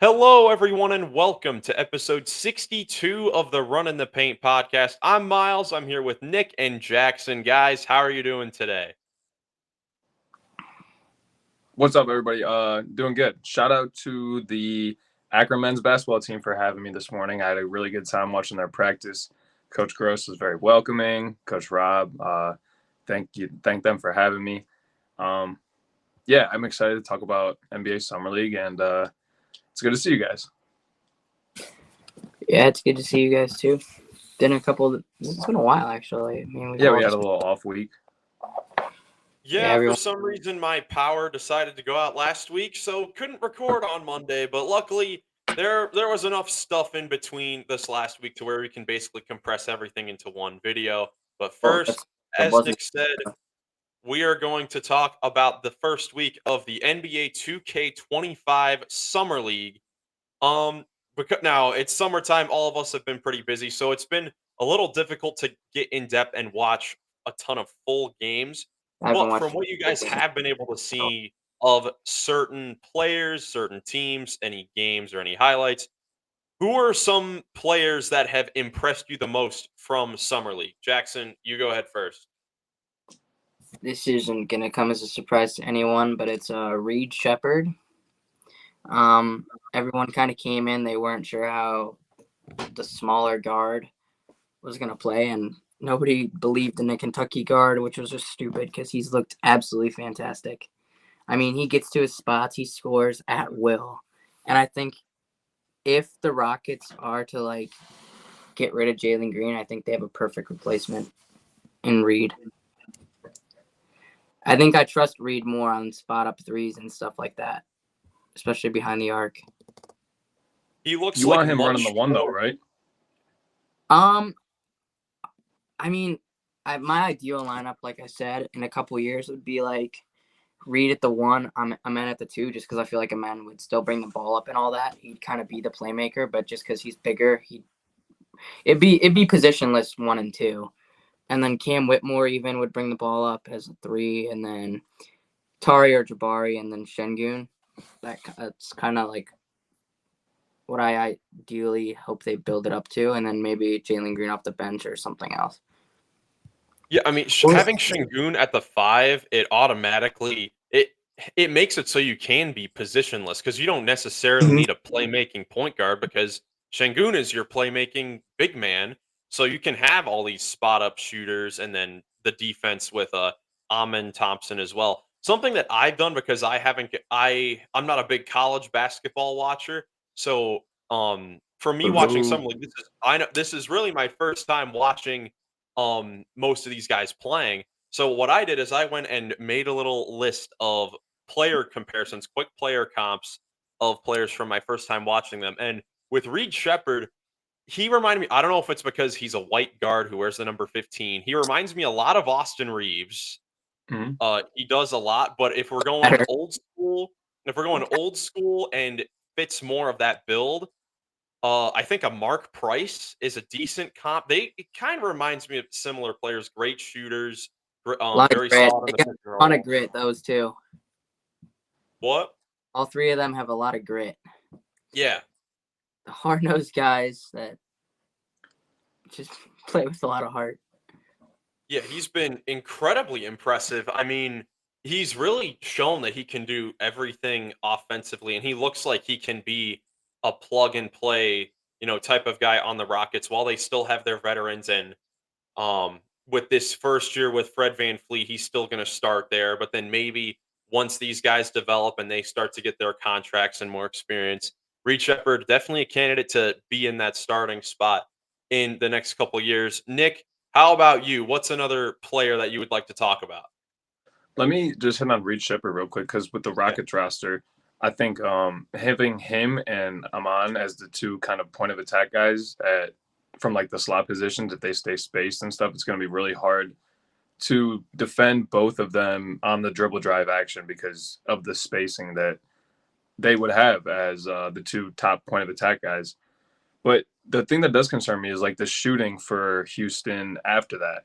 Hello, everyone, and welcome to episode 62 of the Run in the Paint podcast. I'm Miles. I'm here with Nick and Jackson. Guys, how are you doing today? What's up, everybody? Doing good. Shout out to the Akron men's basketball team for having me this morning. I had a really good time watching their practice. Coach Gross was very welcoming. Coach Rob, thank them for having me. Yeah, I'm excited to talk about NBA Summer League, and it's good to see you guys. Yeah, it's good to see you guys too. It's been a while actually. I mean, we had a little off week. Yeah, for some reason my power decided to go out last week, so couldn't record on Monday, but luckily there was enough stuff in between this last week to where we can basically compress everything into one video. But first, as Nick said, we are going to talk about the first week of the NBA 2K25 Summer League. Because now it's summertime, all of us have been pretty busy, so it's been a little difficult to get in depth and watch a ton of full games. But from what you guys have been able to see of certain players, certain teams, any games or any highlights, who are some players that have impressed you the most from Summer League? Jackson, you go ahead first. This isn't going to come as a surprise to anyone, but it's Reed Sheppard. Everyone kind of came in. They weren't sure how the smaller guard was going to play, and nobody believed in the Kentucky guard, which was just stupid because he's looked absolutely fantastic. I mean, he gets to his spots, he scores at will. And I think if the Rockets are to, get rid of Jalen Green, I think they have a perfect replacement in Reed. I think I trust Reed more on spot-up threes and stuff like that, especially behind the arc. He looks you want him running the one, though, right? I mean, my ideal lineup, like I said, in a couple of years would be Reed at the one, Amen at the two, just because I feel like Amen would still bring the ball up and all that. He'd kind of be the playmaker, but just because he's bigger, it'd be positionless 1 and 2, and then Cam Whitmore even would bring the ball up as a 3, and then Tari or Jabari, and then Şengün. That's kind of like what I ideally hope they build it up to, and then maybe Jalen Green off the bench or something else. Yeah, I mean, having Şengün at the 5, it automatically it makes it so you can be positionless because you don't necessarily need a playmaking point guard because Şengün is your playmaking big man, so you can have all these spot up shooters and then the defense with Amen Thompson as well. Something that I've done because I'm not a big college basketball watcher, so for me watching something like this is really my first time watching most of these guys playing. So what I did is I went and made a little list of player comparisons, quick player comps of players from my first time watching them. And with Reed Sheppard, he reminded me, I don't know if it's because he's a white guard who wears the number 15. He reminds me a lot of Austin Reeves. He does a lot, but if we're going old school and fits more of that build, I think a Mark Price is a decent comp. It kind of reminds me of similar players, great shooters, very solid in the pick and roll. A lot of grit, those two. What? All 3 of them have a lot of grit. Yeah. The hard-nosed guys that just play with a lot of heart. Yeah, he's been incredibly impressive. I mean, he's really shown that he can do everything offensively, and he looks like he can be a plug and play, type of guy on the Rockets while they still have their veterans. And with this first year with Fred VanVleet, he's still going to start there. But then maybe once these guys develop and they start to get their contracts and more experience, Reed Sheppard definitely a candidate to be in that starting spot in the next couple of years. Nick, how about you? What's another player that you would like to talk about? Let me just hit on Reed Sheppard real quick because with the Rockets roster, I think having him and Aman as the 2 kind of point of attack guys from the slot positions, if they stay spaced and stuff, it's going to be really hard to defend both of them on the dribble drive action because of the spacing that they would have as the 2 top point of attack guys. But the thing that does concern me is the shooting for Houston after that.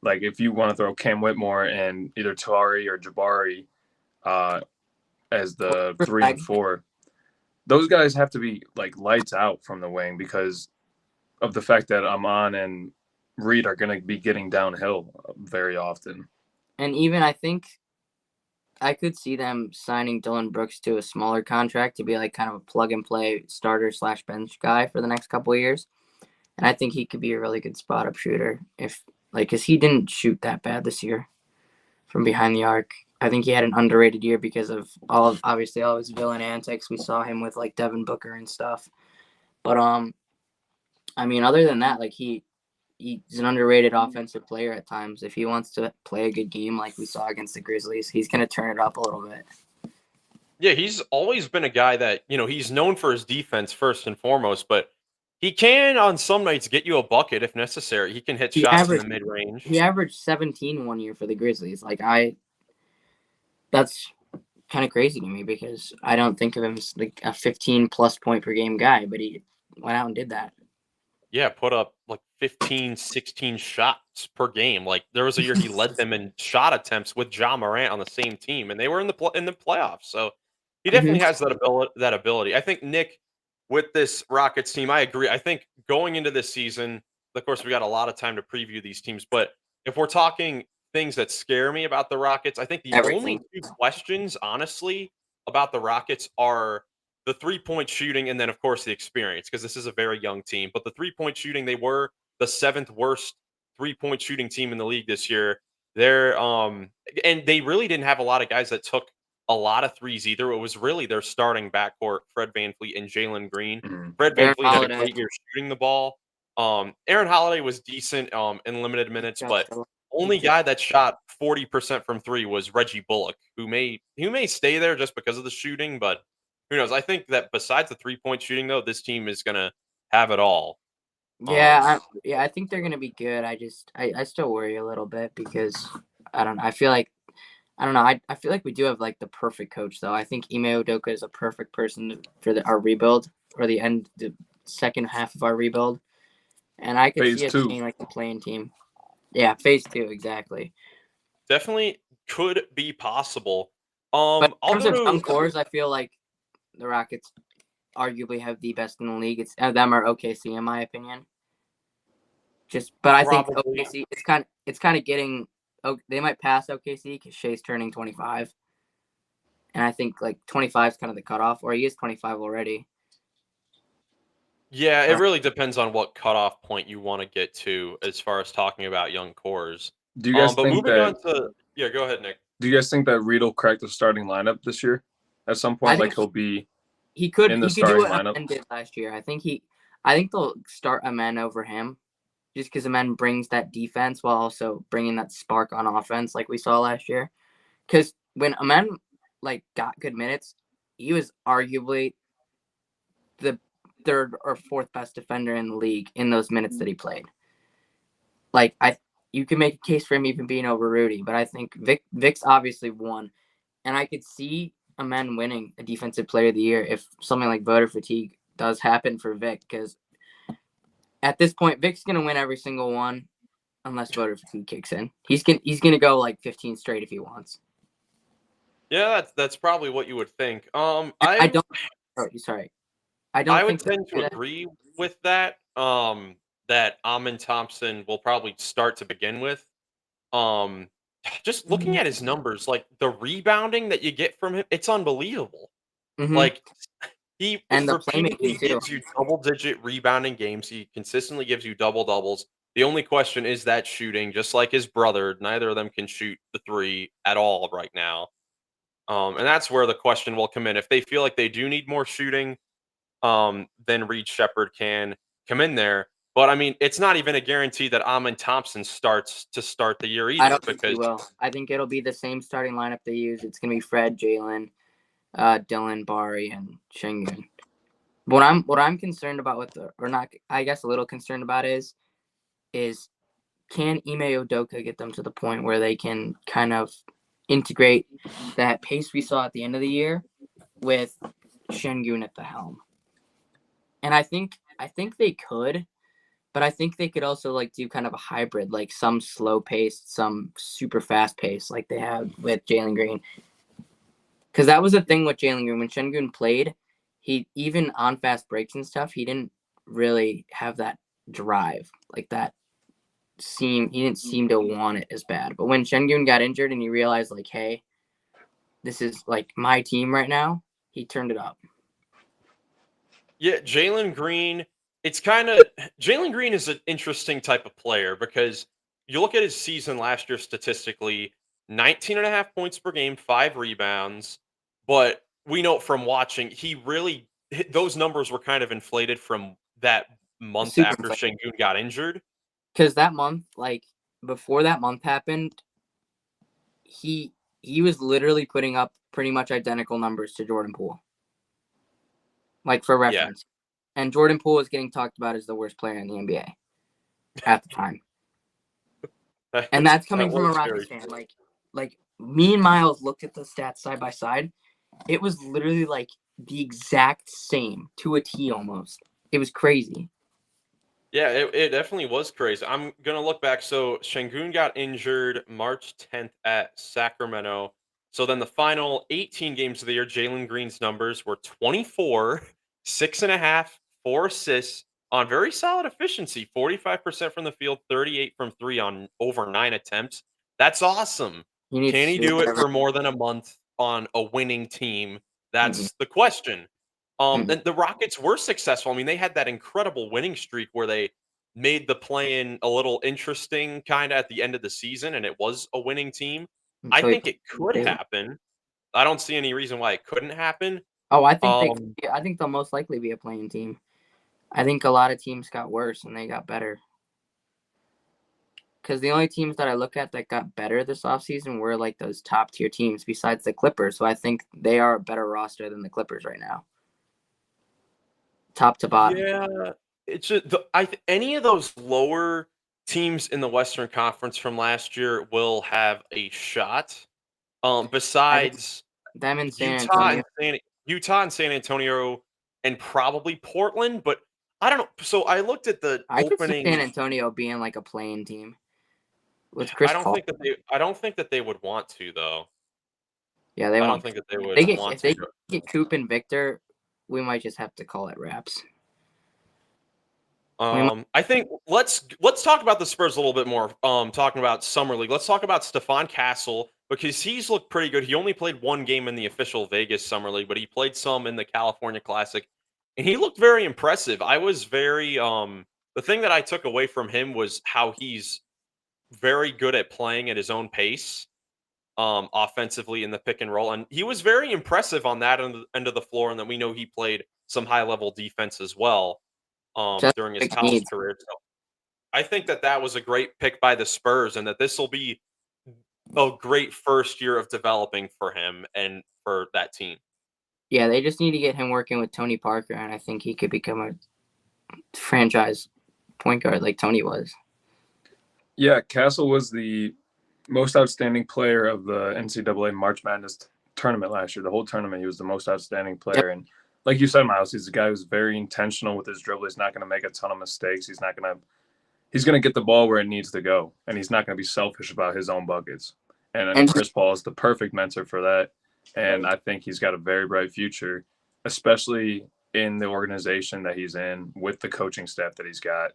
If you want to throw Cam Whitmore and either Tari or Jabari as the 3 and 4, those guys have to be like lights out from the wing because of the fact that Amon and Reed are going to be getting downhill very often. And even I think I could see them signing Dylan Brooks to a smaller contract to be like kind of a plug and play starter / bench guy for the next couple of years. And I think he could be a really good spot up shooter because he didn't shoot that bad this year from behind the arc. I think he had an underrated year because of obviously all his villain antics. We saw him with like Devin Booker and stuff. But I mean, other than that, like he's an underrated offensive player at times. If he wants to play a good game like we saw against the Grizzlies, he's going to turn it up a little bit. Yeah, he's always been a guy that, he's known for his defense first and foremost, but he can on some nights get you a bucket if necessary. He can hit shots in the mid-range. He averaged 17 one year for the Grizzlies. That's kind of crazy to me because I don't think of him as like a 15+ point per game guy, but he went out and did that. Yeah, put up like 15, 16 shots per game. Like there was a year he led them in shot attempts with Ja Morant on the same team, and they were in the playoffs. So he definitely has that ability. I think Nick, with this Rockets team, I agree. I think going into this season, of course, we got a lot of time to preview these teams, but if we're talking things that scare me about the Rockets, I think the only two questions, honestly, about the Rockets are the 3-point shooting and then, of course, the experience, because this is a very young team. But the 3-point shooting, they were the 7th worst 3-point shooting team in the league this year. And they really didn't have a lot of guys that took a lot of threes either. It was really their starting backcourt, Fred VanVleet and Jalen Green. Mm-hmm. Fred VanVleet had a great year shooting the ball. Aaron Holiday was decent in limited minutes, but only guy that shot 40% from three was Reggie Bullock, who may stay there just because of the shooting, but who knows? I think that besides the 3-point shooting, though, this team is gonna have it all. Yeah, I think they're gonna be good. I still worry a little bit because I don't know. I feel like we do have like the perfect coach though. I think Ime Udoka is a perfect person for our rebuild or the second half of our rebuild, and I could see it being like the playing team. Yeah, phase 2 exactly. Definitely could be possible. But in terms of young cores, I feel like the Rockets arguably have the best in the league. It's them or OKC in my opinion. But I think OKC it's kind of getting. They might pass OKC because Shea's turning 25, and I think like 25 is kind of the cutoff, or he is 25 already. Yeah, it really depends on what cutoff point you want to get to as far as talking about young cores. Do you guys think go ahead, Nick. Do you guys think that Reed will crack the starting lineup this year at some point? Like he could in the do starting what lineup? Amen did last year. I think they'll start Amen over him, just because Amen brings that defense while also bringing that spark on offense, like we saw last year. Because when Amen got good minutes, he was arguably the 3rd or 4th best defender in the league in those minutes that he played. You can make a case for him even being over Rudy, but I think Vic's obviously won, and I could see Amen winning a Defensive Player of the Year if something like voter fatigue does happen for Vic, because at this point Vic's gonna win every single one unless voter fatigue kicks in. He's gonna go like 15 straight if he wants. Yeah, that's probably what you would think. I would tend to agree with that. That Amen Thompson will probably start to begin with. Just looking at his numbers, like the rebounding that you get from him, it's unbelievable. Mm-hmm. Like he repeatedly gives you double-digit rebounding games. He consistently gives you double-doubles. The only question is that shooting, just like his brother. Neither of them can shoot the 3 at all right now. And that's where the question will come in. If they feel like they do need more shooting, then Reed Sheppard can come in there. But I mean, it's not even a guarantee that Amen Thompson starts the year either. I don't think he will. I think it'll be the same starting lineup they use. It's gonna be Fred, Jalen, Dylan, Bari, and Şengün. What I'm concerned about a little concerned about is can Ime Udoka get them to the point where they can kind of integrate that pace we saw at the end of the year with Şengün at the helm? And I think they could, but I think they could also do kind of a hybrid, like some slow pace, some super fast pace, like they have with Jalen Green. Because that was the thing with Jalen Green. When Şengün played, he even on fast breaks and stuff, he didn't really have that drive like that. He didn't seem to want it as bad. But when Şengün got injured and he realized like, hey, this is like my team right now, he turned it up. Yeah, Jalen Green. It's kind of Jalen Green is an interesting type of player because you look at his season last year statistically, 19.5 points per game, 5 rebounds. But we know from watching, those numbers were kind of inflated from that month Super after Şengün got injured. Because that month, like before that month happened, he was literally putting up pretty much identical numbers to Jordan Poole. Like for reference. Yeah. And Jordan Poole was getting talked about as the worst player in the NBA at the time. And that's coming from a Rockets fan. Like me and Miles looked at the stats side by side. It was literally like the exact same to a T almost. It was crazy. Yeah, it definitely was crazy. I'm gonna look back. So Şengün got injured March 10th at Sacramento. So then the final 18 games of the year, Jalen Green's numbers were 24, 6.5, 4 assists on very solid efficiency, 45% from the field, 38 from three on over 9 attempts. That's awesome. Can he do it for more than a month on a winning team? That's the question. And the Rockets were successful. I mean, they had that incredible winning streak where they made the play-in a little interesting kind of at the end of the season, and it was a winning team. I think it could happen. I don't see any reason why it couldn't happen. Oh, I think they'll most likely be a playing team. I think a lot of teams got worse and they got better. Because the only teams that I look at that got better this offseason were like those top tier teams besides the Clippers. So I think they are a better roster than the Clippers right now. Top to bottom. Yeah, it's just any of those lower teams in the Western Conference from last year will have a shot. Besides them and San Antonio. Utah and San Antonio, and probably Portland, but I don't know. So I looked at the I opening. could see San Antonio being like a playing team with Chris Paul. I don't think that they would want to though. Yeah, they won't. I don't think that they would want if they get Coop and Victor, we might just have to call it wraps. I think let's talk about the Spurs a little bit more. Talking about Summer League, let's talk about Stephon Castle because he's looked pretty good. He only played one game in the official Vegas Summer League, but he played some in the California Classic, and he looked very impressive. I was very the thing that I took away from him was how he's very good at playing at his own pace, offensively in the pick and roll, and he was very impressive on that end of the floor. And then we know he played some high level defense as well. During his college career. So I think that was a great pick by the Spurs and that this will be a great first year of developing for him and for that team. Yeah, they just need to get him working with Tony Parker, and I think he could become a franchise point guard like Tony was. Yeah, Castle was the most outstanding player of the NCAA March Madness tournament last year. The whole tournament, he was the most outstanding player. Yep. And like you said, Miles, he's a guy who's very intentional with his dribble. He's not going to make a ton of mistakes. He's going to get the ball where it needs to go, and he's not going to be selfish about his own buckets. And Chris Paul is the perfect mentor for that. And I think he's got a very bright future, especially in the organization that he's in with the coaching staff that he's got.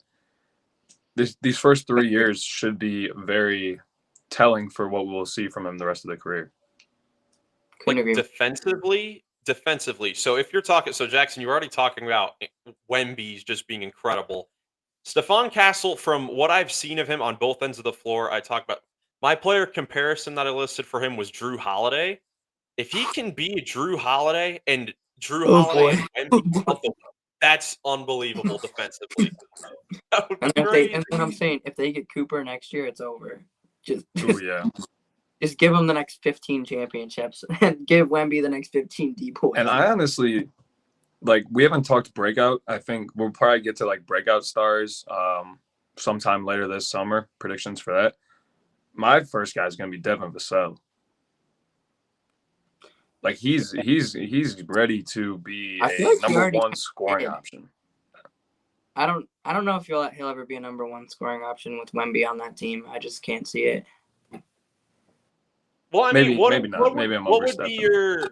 These first 3 years should be very telling for what we'll see from him the rest of the career. Like defensively. So if you're talking, Jackson, you're already talking about Wemby's just being incredible. Stephon Castle, from what I've seen of him on both ends of the floor, I talk about my player comparison that I listed for him was Drew Holiday. If he can be Drew Holiday and Holiday and Wemby, that's unbelievable defensively. That would be and I'm saying if they get Cooper next year, it's over. Just give him the next 15 championships and give Wemby the next 15 D points. And I honestly, we haven't talked breakout. I think we'll probably get to breakout stars sometime later this summer. Predictions for that. My first guy is going to be Devin Vassell. He's ready to be a number one scoring option. I don't know if he'll ever be a number one scoring option with Wemby on that team. I just can't see it. Well, I mean, maybe not. Maybe I'm overstepping.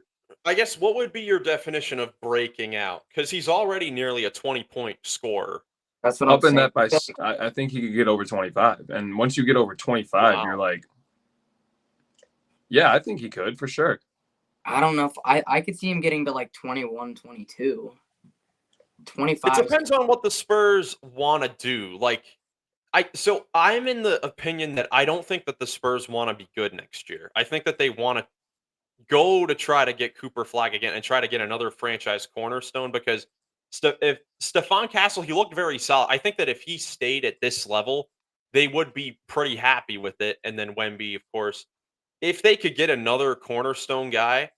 I guess what would be your definition of breaking out? Because he's already nearly a 20-point scorer. That's what I'm Up in saying. that by, I think he could get over 25. And once you get over 25, Wow. you're like, yeah, I think he could for sure. I don't know if I could see him getting to like 21, 22. 25. It depends on what the Spurs want to do. Like, I'm in the opinion that I don't think that the Spurs want to be good next year. I think that they want to go to try to get Cooper Flag again and try to get another franchise cornerstone because if Stephon Castle, he looked very solid. I think that if he stayed at this level, they would be pretty happy with it. And then Wemby, of course, if they could get another cornerstone guy,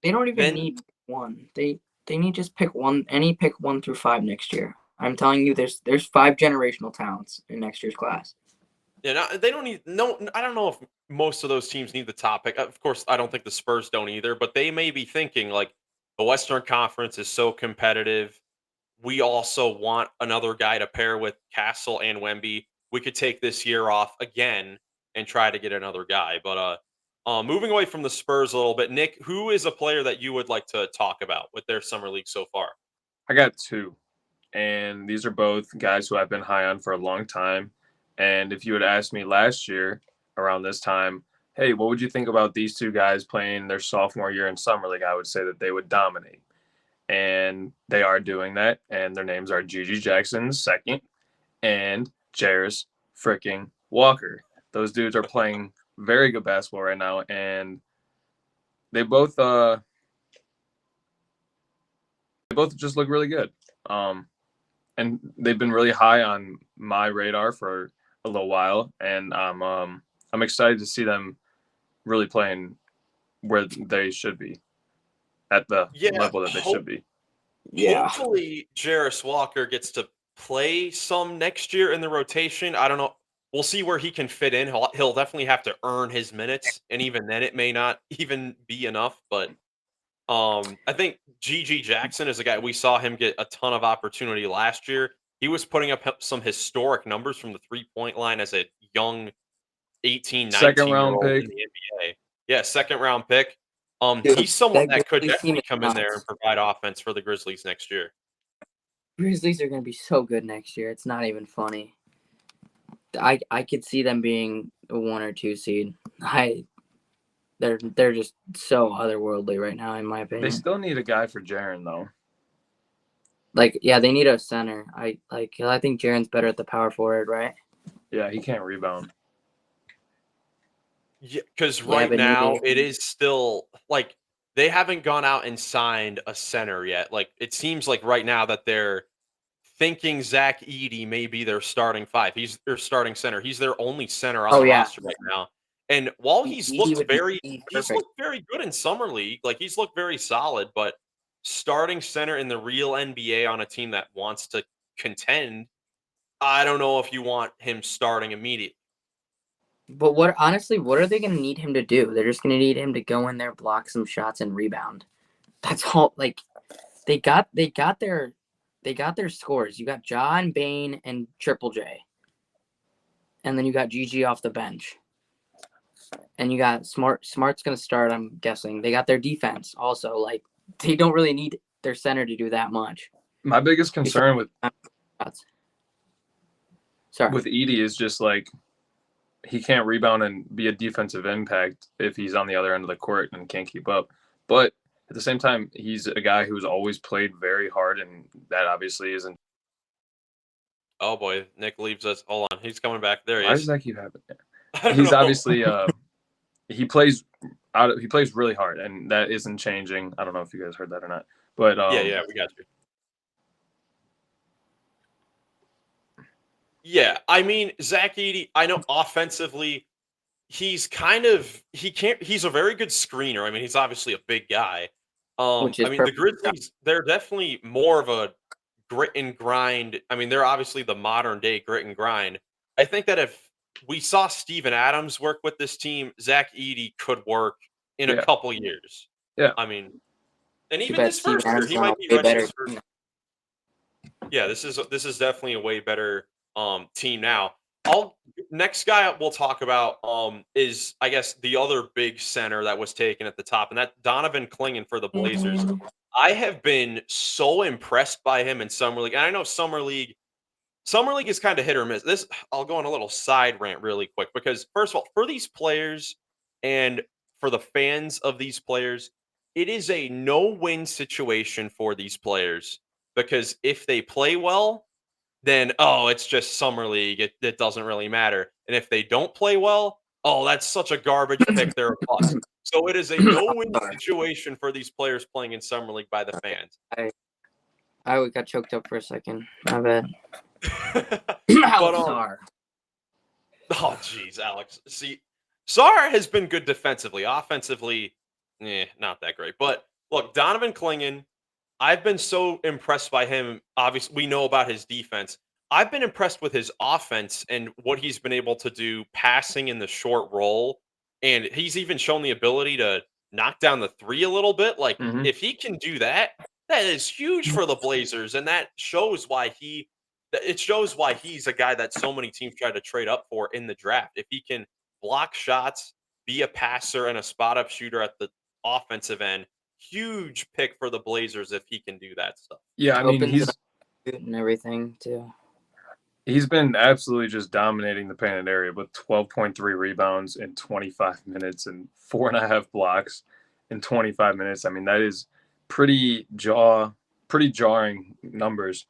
They don't even then need one. They need just pick one, any pick 1 through 5 next year. I'm telling you, there's 5 generational talents in next year's class. yeah, they don't need no. I don't know if most of those teams need the top pick. Of course, I don't think the Spurs don't either, but they may be thinking like the Western Conference is so competitive. We also want another guy to pair with Castle and Wemby. We could take this year off again and try to get another guy. But moving away from the Spurs a little bit, Nick, who is a player that you would like to talk about with their summer league so far? I got 2. And these are both guys who I've been high on for a long time. And if you had asked me last year around this time, hey, what would you think about these 2 guys playing their sophomore year in summer league? I would say that they would dominate. And they are doing that. And their names are Gigi Jackson second and Jarris freaking Walker. Those dudes are playing very good basketball right now, and they both just look really good. And they've been really high on my radar for a little while, and I'm excited to see them really playing where they should be, at the level that they should be. Yeah. Hopefully, Jarris Walker gets to play some next year in the rotation. I don't know. We'll see where he can fit in. He'll definitely have to earn his minutes, and even then, it may not even be enough. But I think GG Jackson is a guy we saw him get a ton of opportunity last year. He was putting up some historic numbers from the 3-point line as a young 18, 19-year-old in Pick. the NBA. Yeah, second round pick. Dude, He's someone that that could Grizzlies team definitely is come in there and nuts. provide offense for the Grizzlies next year. Grizzlies are going to be so good next year. It's not even funny. I could see them being a 1 or 2 seed. They're just so otherworldly right now, in my opinion. They still need a guy for Jaren, though. Like, yeah, they need a center. I think Jaren's better at the power forward, right? Yeah, he can't rebound. Yeah, because right now it is still like they haven't gone out and signed a center yet. Like it seems like right now that they're thinking Zach Edey may be their starting 5. He's their starting center. He's their only center on the roster right now. And while he's looked very good in summer league, like he's looked very solid, but starting center in the real NBA on a team that wants to contend, I don't know if you want him starting immediately. But what are they going to need him to do? They're just going to need him to go in there, block some shots, and rebound. That's all. Like they got their scores. You got John, Bain, and Triple J, and then you got GG off the bench, and you got Smart. Smart's going to start. I'm guessing they got their defense also. Like they don't really need their center to do that much. My biggest concern with Edey is just like he can't rebound and be a defensive impact if he's on the other end of the court and can't keep up. But at the same time, he's a guy who's always played very hard, and that obviously isn't. Oh boy, Nick leaves us. Hold on, he's coming back. There he is. Why does that keep happening? He's obviously he plays really hard, and that isn't changing. I don't know if you guys heard that or not, but yeah, we got you. Yeah, I mean Zach Edey. I know offensively, he's a very good screener. I mean, he's obviously a big guy. I mean, the Grizzlies, they're definitely more of a grit and grind. I mean, they're obviously the modern day grit and grind. I think that if we saw Steven Adams work with this team, Zach Edey could work in a couple years. Yeah. I mean, and even this first year, he might be ready his first. Yeah, this is definitely a way better team now. Next guy we'll talk about is, I guess, the other big center that was taken at the top, and that Donovan Clingan for the Blazers. I have been so impressed by him in summer league, and I know summer league is kind of hit or miss. I'll go on a little side rant really quick because first of all, for these players and for the fans of these players, it is a no-win situation for these players because if they play well, then it's just summer league. It doesn't really matter. And if they don't play well, that's such a garbage pick. They're a bust. So it is a no-win situation for these players playing in summer league by the fans. I got choked up for a second. My bad. But, oh, geez, Alex. See, Sarr has been good defensively. Offensively, not that great. But look, Donovan Clingan, I've been so impressed by him. Obviously, we know about his defense. I've been impressed with his offense and what he's been able to do passing in the short roll. And he's even shown the ability to knock down the three a little bit. Like, if he can do that, that is huge for the Blazers. And that shows why he's a guy that so many teams try to trade up for in the draft. If he can block shots, be a passer and a spot up shooter at the offensive end, huge pick for the Blazers if he can do that stuff. Yeah, I mean, he's and everything too. He's been absolutely just dominating the painted area with 12.3 rebounds in 25 minutes and 4.5 blocks in 25 minutes. I mean, that is pretty jarring numbers.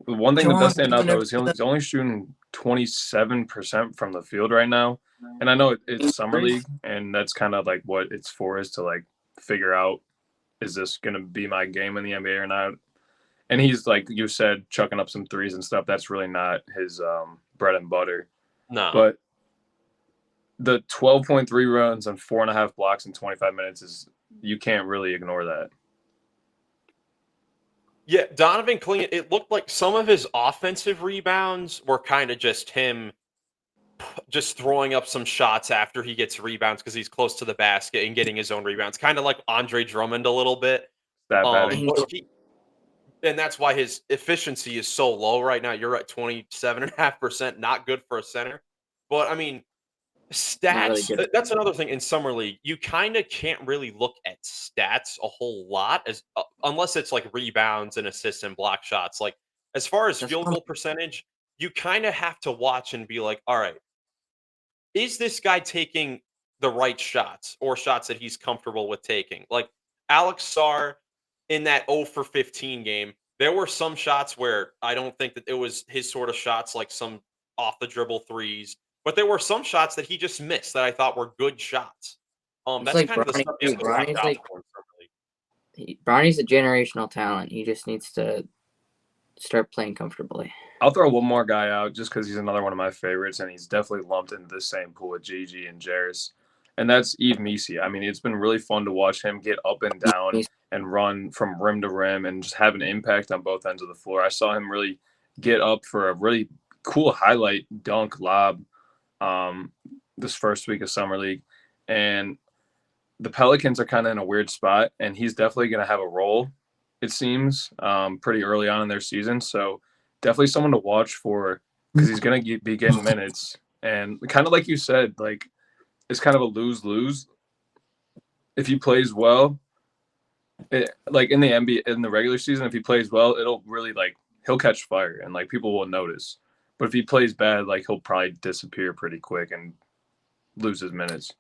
One thing that does stand out, though, is he's only shooting 27% from the field right now. And I know it's summer league, and that's kind of like what it's for, is to like figure out, is this going to be my game in the NBA or not? And he's, like you said, chucking up some threes and stuff. That's really not his bread and butter. No. But the 12.3 runs and 4.5 blocks in 25 minutes you can't really ignore that. Yeah, Donovan Clingan, it looked like some of his offensive rebounds were kind of just him just throwing up some shots after he gets rebounds because he's close to the basket and getting his own rebounds. Kind of like Andre Drummond a little bit. And that's why his efficiency is so low right now. You're at 27.5%, not good for a center. But I mean, stats, really that's another thing in summer league. You kind of can't really look at stats a whole lot unless it's like rebounds and assists and block shots. Like as far as field goal percentage, you kind of have to watch and be like, all right, is this guy taking the right shots or shots that he's comfortable with taking? Like Alex Sarr in that 0 for 15 game, there were some shots where I don't think that it was his sort of shots, like some off the dribble threes, but there were some shots that he just missed that I thought were good shots. That's like kind of the stuff you have to watch out for. Bronny's a generational talent. He just needs to start playing comfortably. I'll throw one more guy out just because he's another one of my favorites, and he's definitely lumped into the same pool with Gigi and Jarris. And that's Yves Missi. I mean, it's been really fun to watch him get up and down and run from rim to rim and just have an impact on both ends of the floor. I saw him really get up for a really cool highlight dunk lob this first week of Summer League. And the Pelicans are kind of in a weird spot, and he's definitely going to have a role, it seems, pretty early on in their season. So definitely someone to watch for because he's going to be getting minutes. And kind of like you said, like, it's kind of a lose-lose. If he plays well, like in the NBA, in the regular season, if he plays well, it'll really, like, he'll catch fire and, like, people will notice. But if he plays bad, like, he'll probably disappear pretty quick and lose his minutes.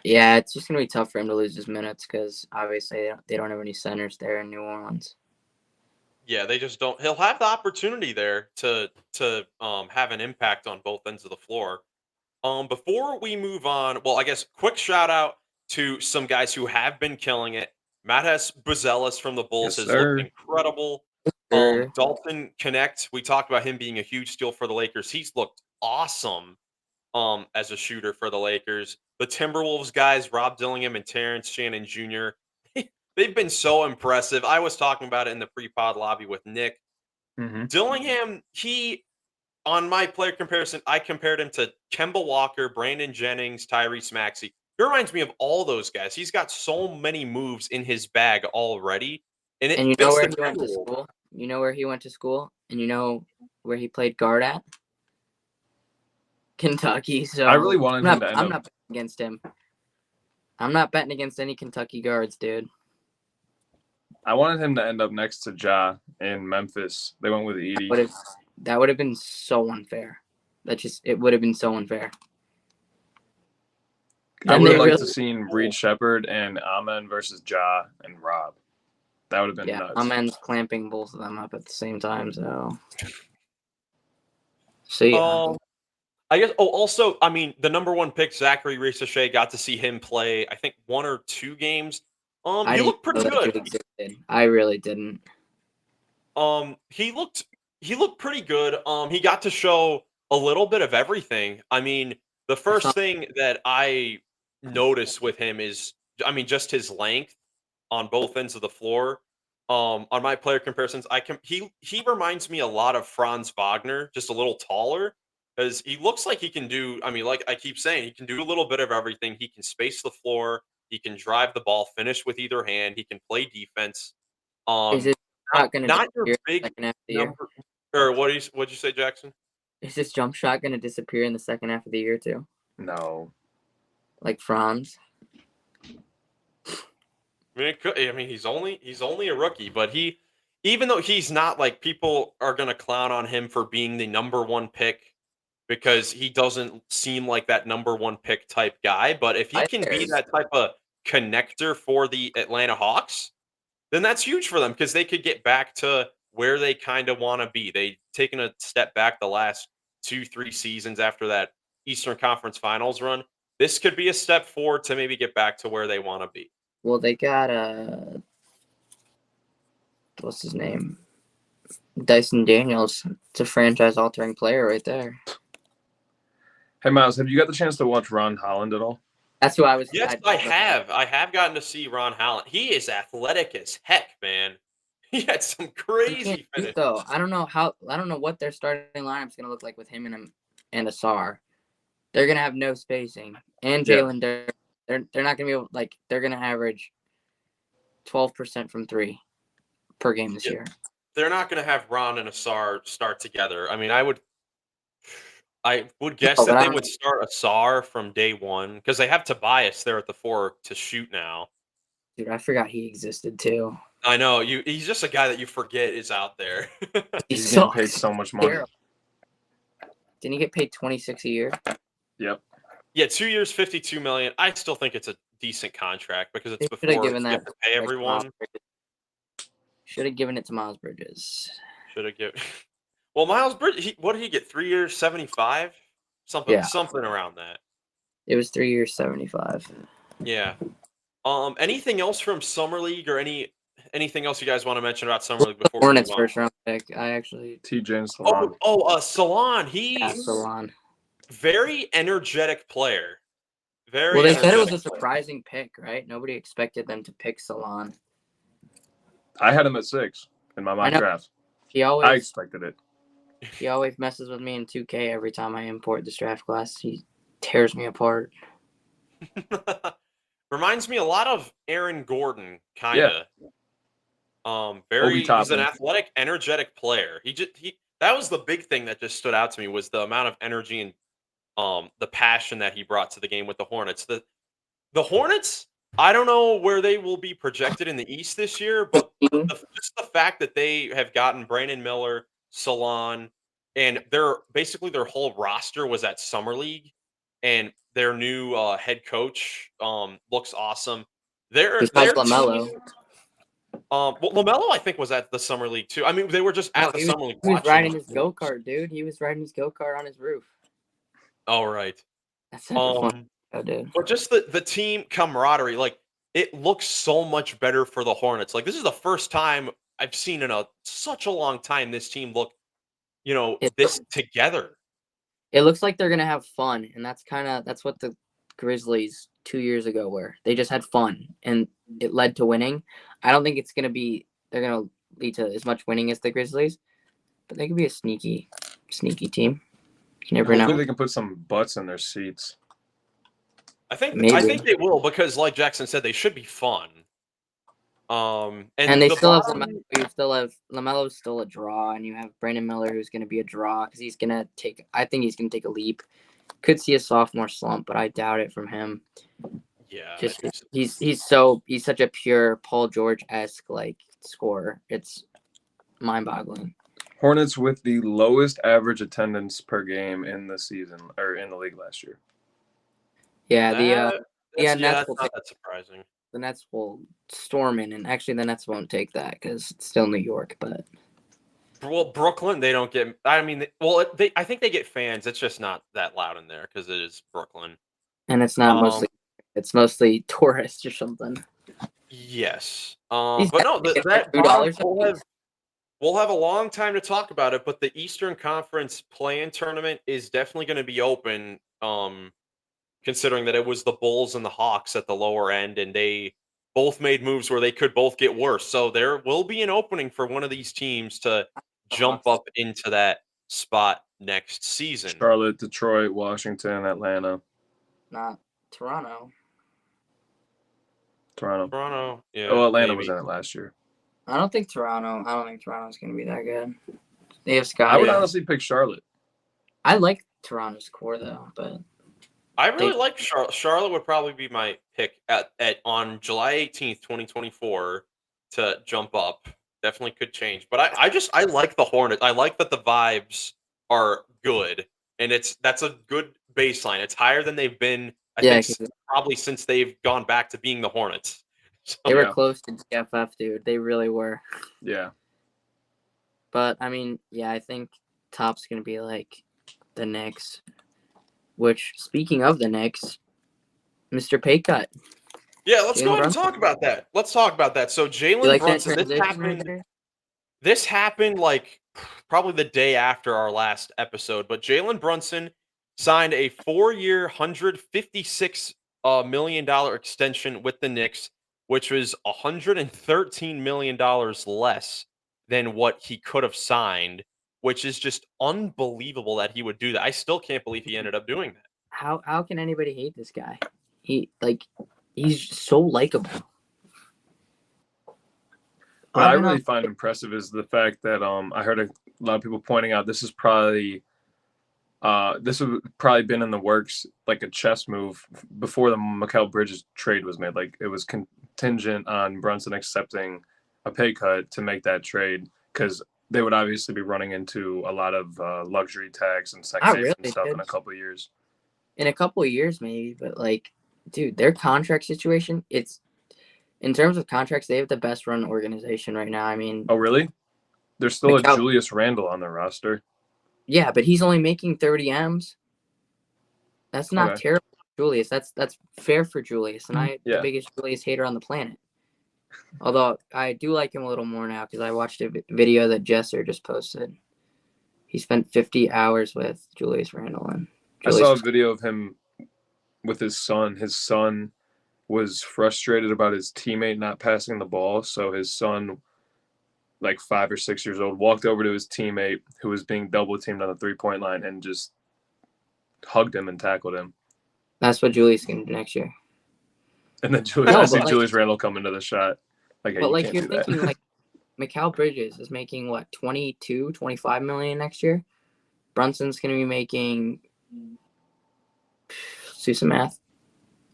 Yeah, it's just going to be tough for him to lose his minutes because obviously they don't have any centers there in New Orleans. Yeah, they just don't. He'll have the opportunity there to have an impact on both ends of the floor. Before we move on, well, I guess quick shout out to some guys who have been killing it. Matas Buzelis from the Bulls has looked incredible. Dalton Connect, we talked about him being a huge steal for the Lakers. He's looked awesome as a shooter for the Lakers. The Timberwolves guys, Rob Dillingham and Terrence Shannon Jr., they've been so impressive. I was talking about it in the pre-pod lobby with Nick. Dillingham, on my player comparison, I compared him to Kemba Walker, Brandon Jennings, Tyrese Maxey. He reminds me of all those guys. He's got so many moves in his bag already. And you know where he went to school? You know where he went to school? And you know where he played guard at? Kentucky. So I really wanted him to end I'm up. not betting against him. I'm not betting against any Kentucky guards, dude. I wanted him to end up next to Ja in Memphis. They went with Edie. That would have been so unfair. It would have been so unfair. I would have liked to seen Reed Shepherd and Amen versus Ja and Rob. That would have been nuts. Amen's clamping both of them up at the same time. So yeah. I guess. Oh, also, I mean, the number 1 pick, Zachary Ricochet, got to see him play. I think 1 or 2 games. He looked pretty good. I really didn't. He looked pretty good. He got to show a little bit of everything. I mean, the first thing that I noticed with him is, I mean, just his length on both ends of the floor. On my player comparisons, he reminds me a lot of Franz Wagner, just a little taller, because he looks like he can do. I mean, like I keep saying, he can do a little bit of everything. He can space the floor. He can drive the ball, finish with either hand. He can play defense. Is it not your big number? Or what'd you say, Jackson? Is this jump shot going to disappear in the second half of the year too? No. Like Franz? I mean, he's only a rookie, but even though he's not, like, people are gonna clown on him for being the number 1 pick because he doesn't seem like that number 1 pick type guy. But if he can be that type of connector for the Atlanta Hawks, then that's huge for them because they could get back to where they kind of want to be. They've taken a step back the last 2-3 seasons after that Eastern Conference Finals run. This could be a step forward to maybe get back to where they want to be. Well, they got what's his name? Dyson Daniels. It's a franchise-altering player right there. Hey, Miles, have you got the chance to watch Ron Holland at all? That's who I was. Yes, I have. I have gotten to see Ron Holland. He is athletic as heck, man. He had some crazy finish. Though I don't know what their starting lineup's gonna look like with him and Asar. They're gonna have no spacing, and Jalen. They're not gonna be able, like, they're gonna average 12% from 3 per game this year. They're not gonna have Ron and Asar start together. I mean, I would guess that they would start Asar from day 1 because they have Tobias there at the 4 to shoot now. Dude, I forgot he existed too. I know he's just a guy that you forget is out there. He's getting paid so much money. Didn't he get paid $26 a year? Yep. Yeah, 2 years, $52 million. I still think it's a decent contract because it's before you have to pay everyone. Should have given it to Miles Bridges. Should have given. Well, Miles Bridges, what did he get? 3 years, 75, something around that. It was 3 years, 75. Yeah. Anything else from Summer League or anything else you guys want to mention about Summer League before Hornets first round pick? TJ and Salon. Salon. Salon. Very energetic player. Well, they said it was a surprising pick, right? Nobody expected them to pick Salon. I had him at 6 in my mock draft. I expected it. He always messes with me in 2K every time I import this draft class. He tears me apart. Reminds me a lot of Aaron Gordon, kind of. He's an athletic, energetic player. That was the big thing that just stood out to me was the amount of energy and the passion that he brought to the game with the Hornets. The Hornets, I don't know where they will be projected in the East this year, but just the fact that they have gotten Brandon Miller, Salon, and their whole roster was at Summer League, and their new head coach looks awesome. Besides LaMelo. LaMelo, I think, was at the Summer League too. I mean, they were just at the Summer League. He was riding his go-kart, dude. He was riding his go-kart on his roof. All right. That's fun. Dude. But just the team camaraderie, like, it looks so much better for the Hornets. Like, this is the first time I've seen in such a long time this team look, this together. It looks like they're gonna have fun, and that's what the Grizzlies 2 years ago were. They just had fun, and it led to winning. I don't think they're gonna lead to as much winning as the Grizzlies, but they could be a sneaky team. You never know. Hopefully they can put some butts in their seats. I think they will because, like Jackson said, they should be fun. And they still have LaMelo. You still have LaMelo's still a draw, and you have Brandon Miller, who's going to be a draw because he's going to take. I think he's going to take a leap. Could see a sophomore slump, but I doubt it from him. Yeah, I Just think so. he's such a pure Paul George-esque like scorer. It's mind-boggling. Hornets with the lowest average attendance per game in the season or in the league last year. Yeah, That's Nets will not take, that surprising. the Nets will storm in, and actually the Nets won't take that because it's still New York. But Well, Brooklyn, they don't get. I mean, I think they get fans. It's just not that loud in there because it is Brooklyn. and it's not Um, it's mostly tourists or something. Yes. These But guys no, get that bottom, $2 we'll have a long time to talk about it. But the Eastern Conference play-in tournament is definitely going to be open. Considering that it was the Bulls and the Hawks at the lower end, and they both made moves where they could both get worse. So there will be an opening for one of these teams to jump Hawks. up into that spot next season. Charlotte, Detroit, Washington, Atlanta, Not Toronto. Toronto. Yeah. Oh, Atlanta maybe. was in it last year. I don't think Toronto's going to be that good. They have Scotty. I would honestly pick Charlotte. I like Toronto's core though, but I really like Charlotte. Charlotte would probably be my pick at on July 18th, 2024 to jump up. Definitely could change. But I like the Hornets. I like that the vibes are good. And that's a good baseline. It's higher than they've been, I yeah, think, 'cause probably since they've gone back to being the Hornets. So, they were Yeah. close to GFF, dude. They really were. Yeah. But I mean, yeah, I think top's going to be like the Knicks. Which, speaking of the Knicks, Mr. Paycut. yeah, let's go ahead and Brunson. talk about that. Let's talk about that. So You Jalen like that Brunson, transition right there? this happened like probably the day after our last episode, but Jalen Brunson signed a 4-year, $156 million extension with the Knicks, which was $113 million less than what he could have signed, which is just unbelievable that he would do that. I still can't believe he ended up doing that. How can anybody hate this guy? He's so likable. What I really find impressive is the fact that I heard a lot of people pointing out this would probably been in the works, like a chess move before the Mikal Bridges trade was made. Like it was contingent on Brunson accepting a pay cut to make that trade because they would obviously be running into a lot of luxury tax and sex really and stuff did. in a couple of years. In a couple of years, maybe, but like, dude, their contract situation, it's in terms of contracts, they have the best run organization right now. I mean, Oh, really? There's still Mikal- a Julius Randle on their roster. yeah, but he's only making 30 M's. That's not Okay. terrible, for Julius. That's fair for Julius, and I'm Yeah. the biggest Julius hater on the planet. Although I do like him a little more now because I watched a video that Jesser just posted. He spent 50 hours with Julius Randle, and I saw a video of him with his son. His son was frustrated about his teammate not passing the ball, so his son, like 5 or 6 years old, walked over to his teammate who was being double teamed on the 3-point line and just hugged him and tackled him. That's what Julius can do next year. And then Julius Randle come into the shot. Like, hey, But you like can't you're do that. thinking, like Mikal Bridges is making what 22, 25 million next year. Brunson's gonna be making, let's do some math,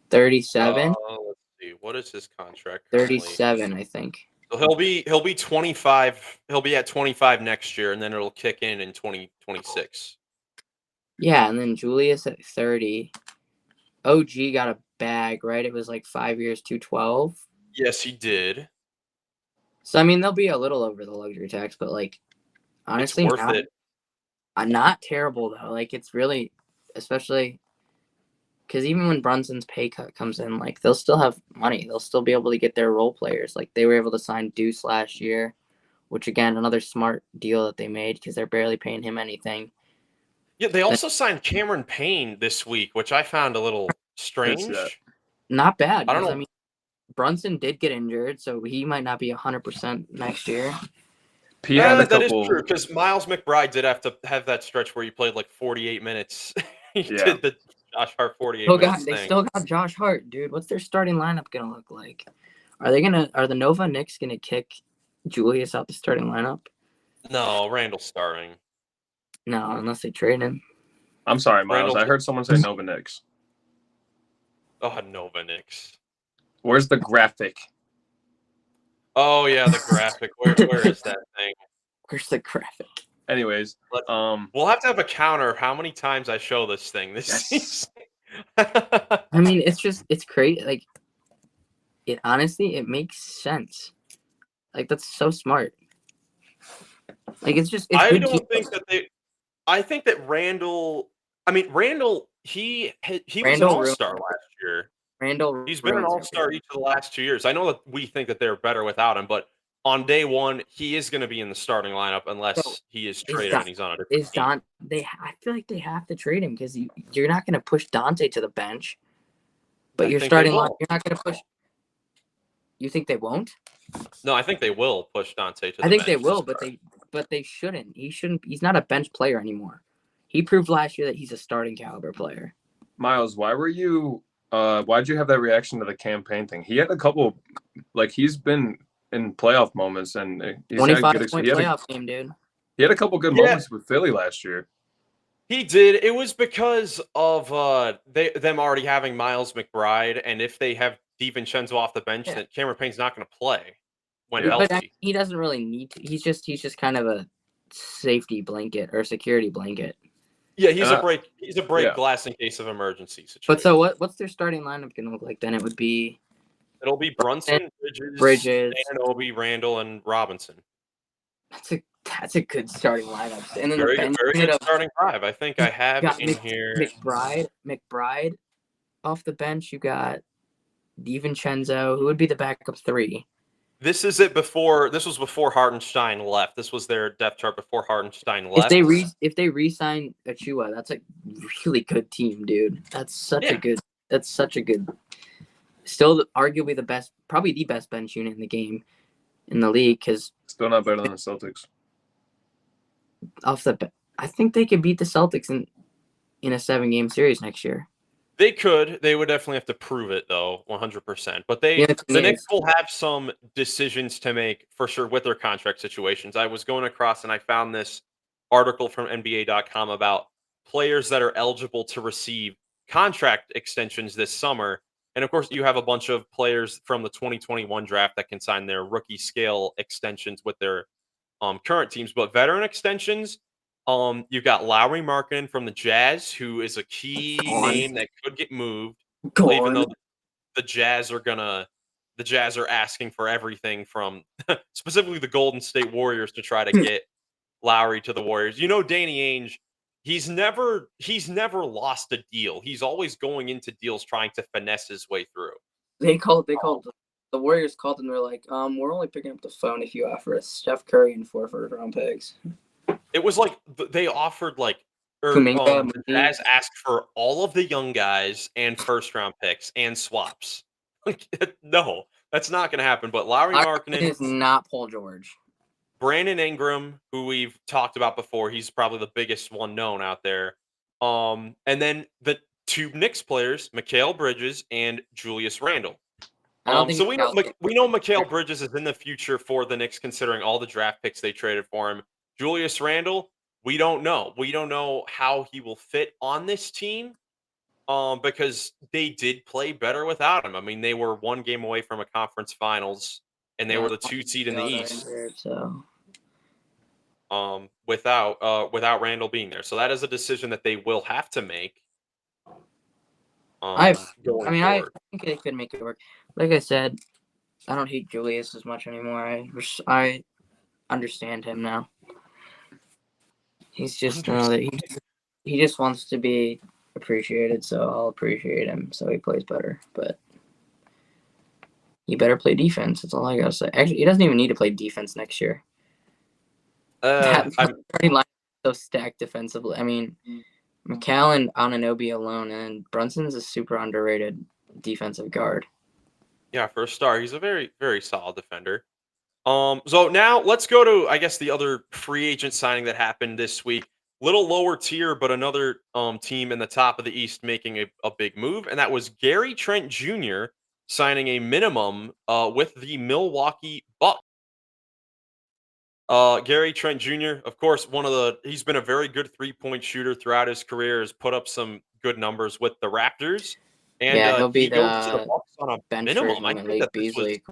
37. Let's see. What is his contract? Currently? 37, I think. So he'll be 25. He'll be at 25 next year, and then it'll kick in 2026. Yeah, and then Julius at 30. OG got a bag, right? It was like 5 years, 212. Yes, he did. So I mean, they'll be a little over the luxury tax, but like honestly, It's worth it. Not terrible though. Like it's really, especially because even when Brunson's pay cut comes in, like they'll still have money. They'll still be able to get their role players. Like they were able to sign Deuce last year, which again, another smart deal that they made because they're barely paying him anything. Yeah, they also signed Cameron Payne this week, which I found a little strange. Not bad. I don't know. I mean, Brunson did get injured, so he might not be 100% next year. That is true because Miles McBride did have to have that stretch where he played like 48 minutes. He did the Josh Hart 48 minutes They thing. still got Josh Hart, dude. What's their starting lineup gonna look like? Are the Nova Knicks gonna kick Julius out the starting lineup? No, Randall's starting. No, unless they trade him. I'm sorry, Miles. Randall. I heard someone say Nova Knicks. Oh, Nova Knicks. Where's the graphic? Oh yeah, the graphic. Where is that thing? Where's the graphic? Anyways, We'll have to have a counter of how many times I show this thing this season. I mean, it's crazy. Like, it honestly, it makes sense. Like, that's so smart. Like, it's I good don't think teamwork. that I think that Randall. I mean, Randall. He was an Randall all-star last year. Randall He's been an ruins all-star everything. each of the last 2 years. I know that we think that they're better without him, but on day one, he is going to be in the starting lineup So, unless he is is traded Don, and he's on a different is team. Don? I feel like they have to trade him because you're not going to push Dante to the bench. But you're starting line. You're not going to push. You think they won't? No, I think they will push Dante to the I think bench they to will, start. but they shouldn't. He shouldn't. He's not a bench player anymore. He proved last year that he's a starting caliber player. Miles, why'd you have that reaction to the campaign thing? He had a couple, like, he's been in playoff moments, and he's had 25-point playoff game, dude. He had a couple good moments with Philly last year. He did. It was because of them already having Miles McBride, and if they have DiVincenzo off the bench, then Cameron Payne's not going to play when healthy. But he doesn't really need to. He's just kind of a safety blanket or security blanket. Yeah, he's a break glass in case of emergency situation. But so what's their starting lineup going to look like? Then it'll be Brunson, Bridges, Anunoby, Randall, and Robinson. That's a good starting lineup. And then very the bench good starting five. I think I have in here McBride off the bench. You got DiVincenzo, who would be the backup 3. This is it before. This was before Hartenstein left. This was their depth chart before Hartenstein left. If they re-sign Achua, that's a really good team, dude. That's such a good. Still, arguably probably the best bench unit in the game, in the league. Because still not better than the Celtics. I think they could beat the Celtics in a 7-game series next year. They could. They would definitely have to prove it, though, 100%. But the Knicks will have some decisions to make for sure with their contract situations. I was going across and I found this article from NBA.com about players that are eligible to receive contract extensions this summer. And of course, you have a bunch of players from the 2021 draft that can sign their rookie scale extensions with their current teams. But veteran extensions, you've got Lauri Markkanen from the Jazz, who is a key name that could get moved, even though the Jazz are asking for everything from specifically the Golden State Warriors to try to get Lowry to the Warriors. You know, Danny Ainge, he's never lost a deal. He's always going into deals trying to finesse his way through. The Warriors called and they're like, we're only picking up the phone if you offer us Steph Curry and 4 first-round picks. It was like they offered the Jazz asked for all of the young guys and first-round picks and swaps. No, that's not going to happen. But Lauri Markkanen is not Paul George. Brandon Ingram, who we've talked about before, he's probably the biggest one known out there. And then the 2 Knicks players, Mikal Bridges and Julius Randle. So we know Mikal Bridges is in the future for the Knicks, considering all the draft picks they traded for him. Julius Randle, we don't know. We don't know how he will fit on this team, because they did play better without him. I mean, they were 1 game away from a conference finals, and they were the 2 seed in the East. Without Randle being there, so that is a decision that they will have to make. I think they could make it work. Like I said, I don't hate Julius as much anymore. I understand him now. He's just he just wants to be appreciated, so I'll appreciate him so he plays better. But he better play defense. That's all I gotta say. Actually, he doesn't even need to play defense next year. I'm so stacked defensively. I mean, McCall and Anunoby alone, and Brunson's a super underrated defensive guard. Yeah, for a star, he's a very, very solid defender. So now let's go to, I guess, the other free agent signing that happened this week. Little lower tier, but another team in the top of the East making a big move, and that was Gary Trent Jr. signing a minimum with the Milwaukee Bucks. Gary Trent Jr., of course, he's been a very good 3-point shooter throughout his career, has put up some good numbers with the Raptors, and Yeah, he'll be he goes to the the Bucks on a bench minimum. version I of think Malik that this was Beasley,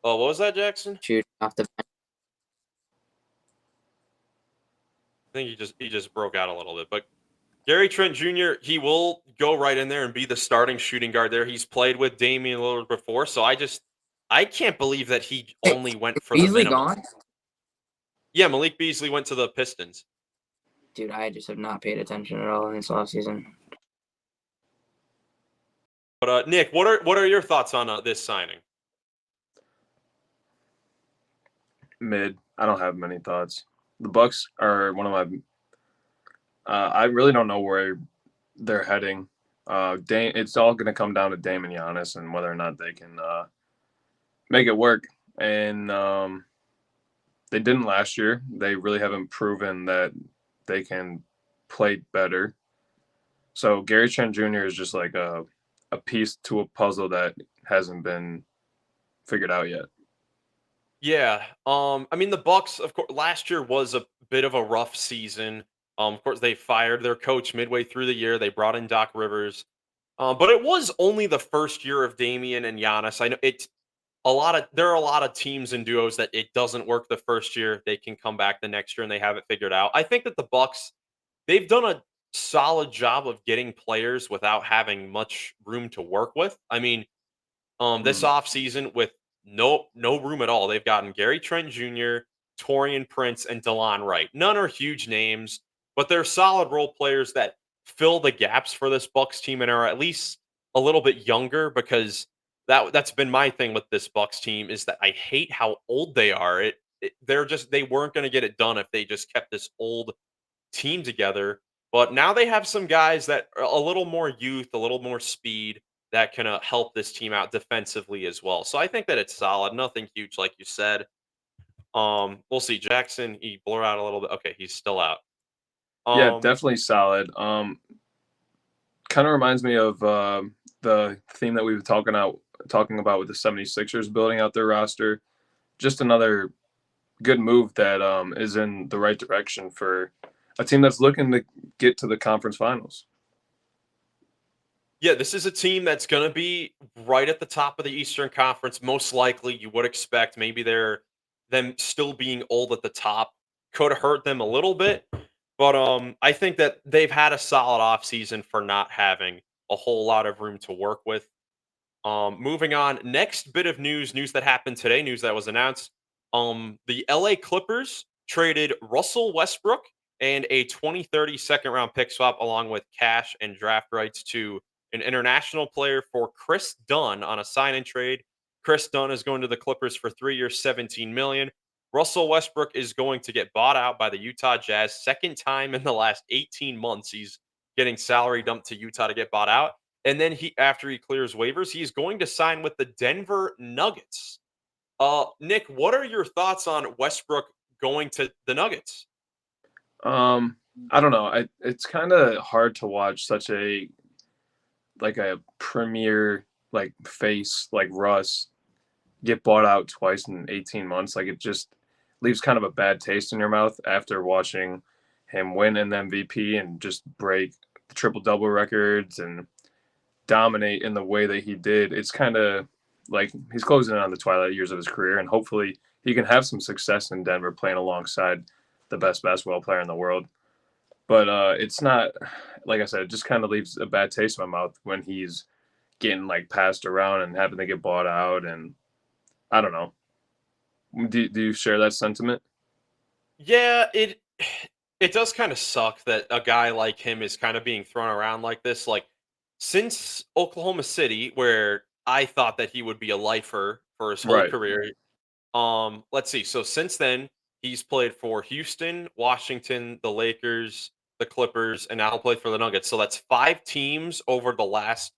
oh, what was that, Jackson? shooting off the bench. I think he just broke out a little bit, but Gary Trent Jr., he will go right in there and be the starting shooting guard there. He's played with Damian Lillard before, so I can't believe that he Wait, only went is for the Beasley minimum. gone? Yeah, Malik Beasley went to the Pistons. Dude, I just have not paid attention at all in this offseason. But Nick, what are your thoughts on this signing? Mid. I don't have many thoughts. The Bucks are one of my. I really don't know where they're heading. It's all going to come down to Dame and Giannis and whether or not they can make it work. And they didn't last year. They really haven't proven that they can play better. So Gary Trent Jr. is just like a piece to a puzzle that hasn't been figured out yet. Yeah. I mean, the Bucks, of course, last year was a bit of a rough season. Of course, they fired their coach midway through the year. They brought in Doc Rivers. But it was only the first year of Damian and Giannis. I know there are a lot of teams and duos that it doesn't work the first year. They can come back the next year and they have it figured out. I think that the Bucks, they've done a solid job of getting players without having much room to work with. I mean, this Mm. offseason with no room at all. They've gotten Gary Trent Jr., Torian Prince, and DeLon Wright. None are huge names, but they're solid role players that fill the gaps for this Bucks team and are at least a little bit younger because that's been my thing with this Bucks team is that I hate how old they are. They weren't going to get it done if they just kept this old team together. But now they have some guys that are a little more youth, a little more speed that can help this team out defensively as well. So I think that it's solid. Nothing huge, like you said. We'll see. Jackson, he blurred out a little bit. Okay, he's still out. Yeah, Um, definitely solid. Kind of reminds me of the theme that we were talking about with the 76ers building out their roster. Just another good move that is in the right direction for a team that's looking to get to the conference finals. yeah, this is a team that's going to be right at the top of the Eastern Conference. Most likely, you would expect maybe them still being old at the top could hurt them a little bit. But I think that they've had a solid offseason for not having a whole lot of room to work with. Moving on, next bit of news that happened today, news that was announced. The LA Clippers traded Russell Westbrook and a 2030 second round pick swap along with cash and draft rights to an international player for Chris Dunn on a sign and trade. Chris Dunn is going to the Clippers for 3 years, 17 million. Russell Westbrook is going to get bought out by the Utah Jazz. Second time in the last 18 months, he's getting salary dumped to Utah to get bought out. And then after he clears waivers, he's going to sign with the Denver Nuggets. Nick, what are your thoughts on Westbrook going to the Nuggets? I don't know. It's kind of hard to watch such a premier face like Russ get bought out twice in 18 months. Like it just leaves kind of a bad taste in your mouth after watching him win an MVP and just break the triple double records and dominate in the way that he did. It's kind of like he's closing in on the twilight years of his career, and hopefully he can have some success in Denver playing alongside the best basketball player in the world. But it's not, like I said, it just kind of leaves a bad taste in my mouth when he's getting like passed around and having to get bought out. And I don't know. Do you share that sentiment? Yeah, it does kind of suck that a guy like him is kind of being thrown around like this. Like since Oklahoma City, where I thought that he would be a lifer for his whole Right. career. Let's see. So since then, he's played for Houston, Washington, the Lakers, the Clippers, and now he'll play for the Nuggets. So that's 5 teams over the last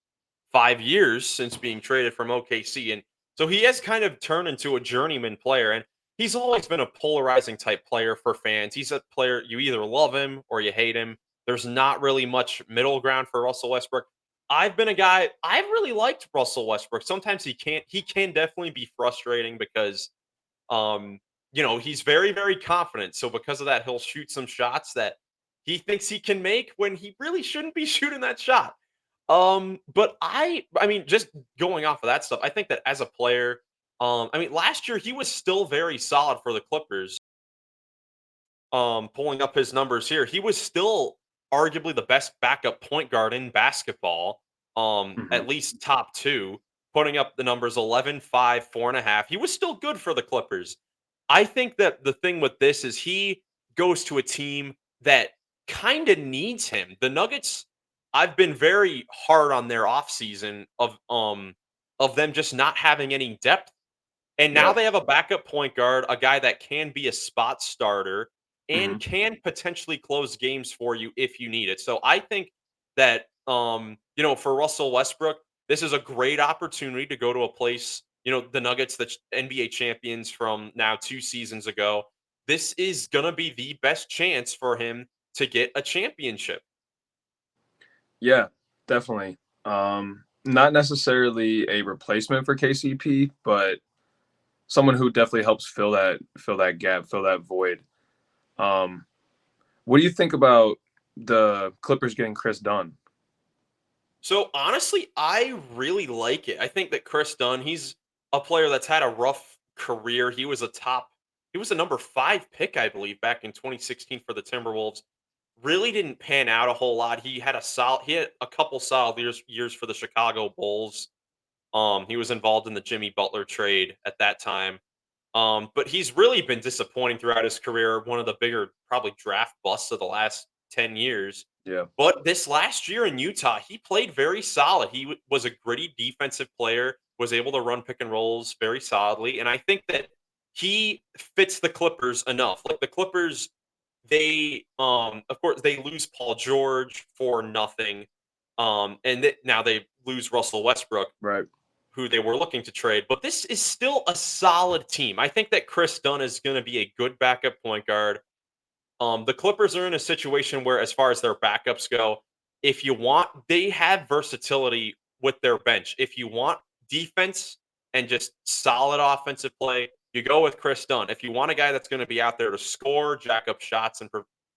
5 years since being traded from OKC. And so he has kind of turned into a journeyman player. And he's always been a polarizing type player for fans. He's a player you either love him or you hate him. There's not really much middle ground for Russell Westbrook. I've been a guy I've really liked Russell Westbrook. Sometimes he can definitely be frustrating because um he's very, very confident. So because of that, he'll shoot some shots that he thinks he can make when he really shouldn't be shooting that shot. But I mean, just going off of that stuff, I think that as a player, I mean, last year he was still very solid for the Clippers. Pulling up his numbers here, he was still arguably the best backup point guard in basketball, Mhm. at least top two, putting up the numbers 11, 5, 4.5. He was still good for the Clippers. I think that the thing with this is he goes to a team that kind of needs him. The Nuggets, I've been very hard on their offseason of them just not having any depth, and now Yep. they have a backup point guard, a guy that can be a spot starter and Mhm. can potentially close games for you if you need it. So I think that for Russell Westbrook, this is a great opportunity to go to a place, the Nuggets, the NBA champions from now 2 seasons ago. This is going to be the best chance for him to get a championship. Yeah, definitely. Not necessarily a replacement for KCP, but someone who definitely helps fill that gap, fill that void. Um, what do you think about the Clippers getting Chris Dunn? So honestly, I really like it. I think that Chris Dunn, he's a player that's had a rough career. He was a number 5 pick, I believe, back in 2016 for the Timberwolves. Really didn't pan out a whole lot. He had a couple solid years for the Chicago Bulls. He was involved in the Jimmy Butler trade at that time. But he's really been disappointing throughout his career. One of the bigger, probably draft busts of the last 10 years. Yeah. But this last year in Utah, he played very solid. Was a gritty defensive player, was able to run pick and rolls very solidly. And I think that he fits the Clippers enough. Like the Clippers, of course, they lose Paul George for nothing. Now they lose Russell Westbrook, Right. who they were looking to trade, but this is still a solid team. I think that Chris Dunn is going to be a good backup point guard. The Clippers are in a situation where, as far as their backups go, if you want, they have versatility with their bench. If you want defense and just solid offensive play, you go with Chris Dunn. If you want a guy that's going to be out there to score, jack up shots,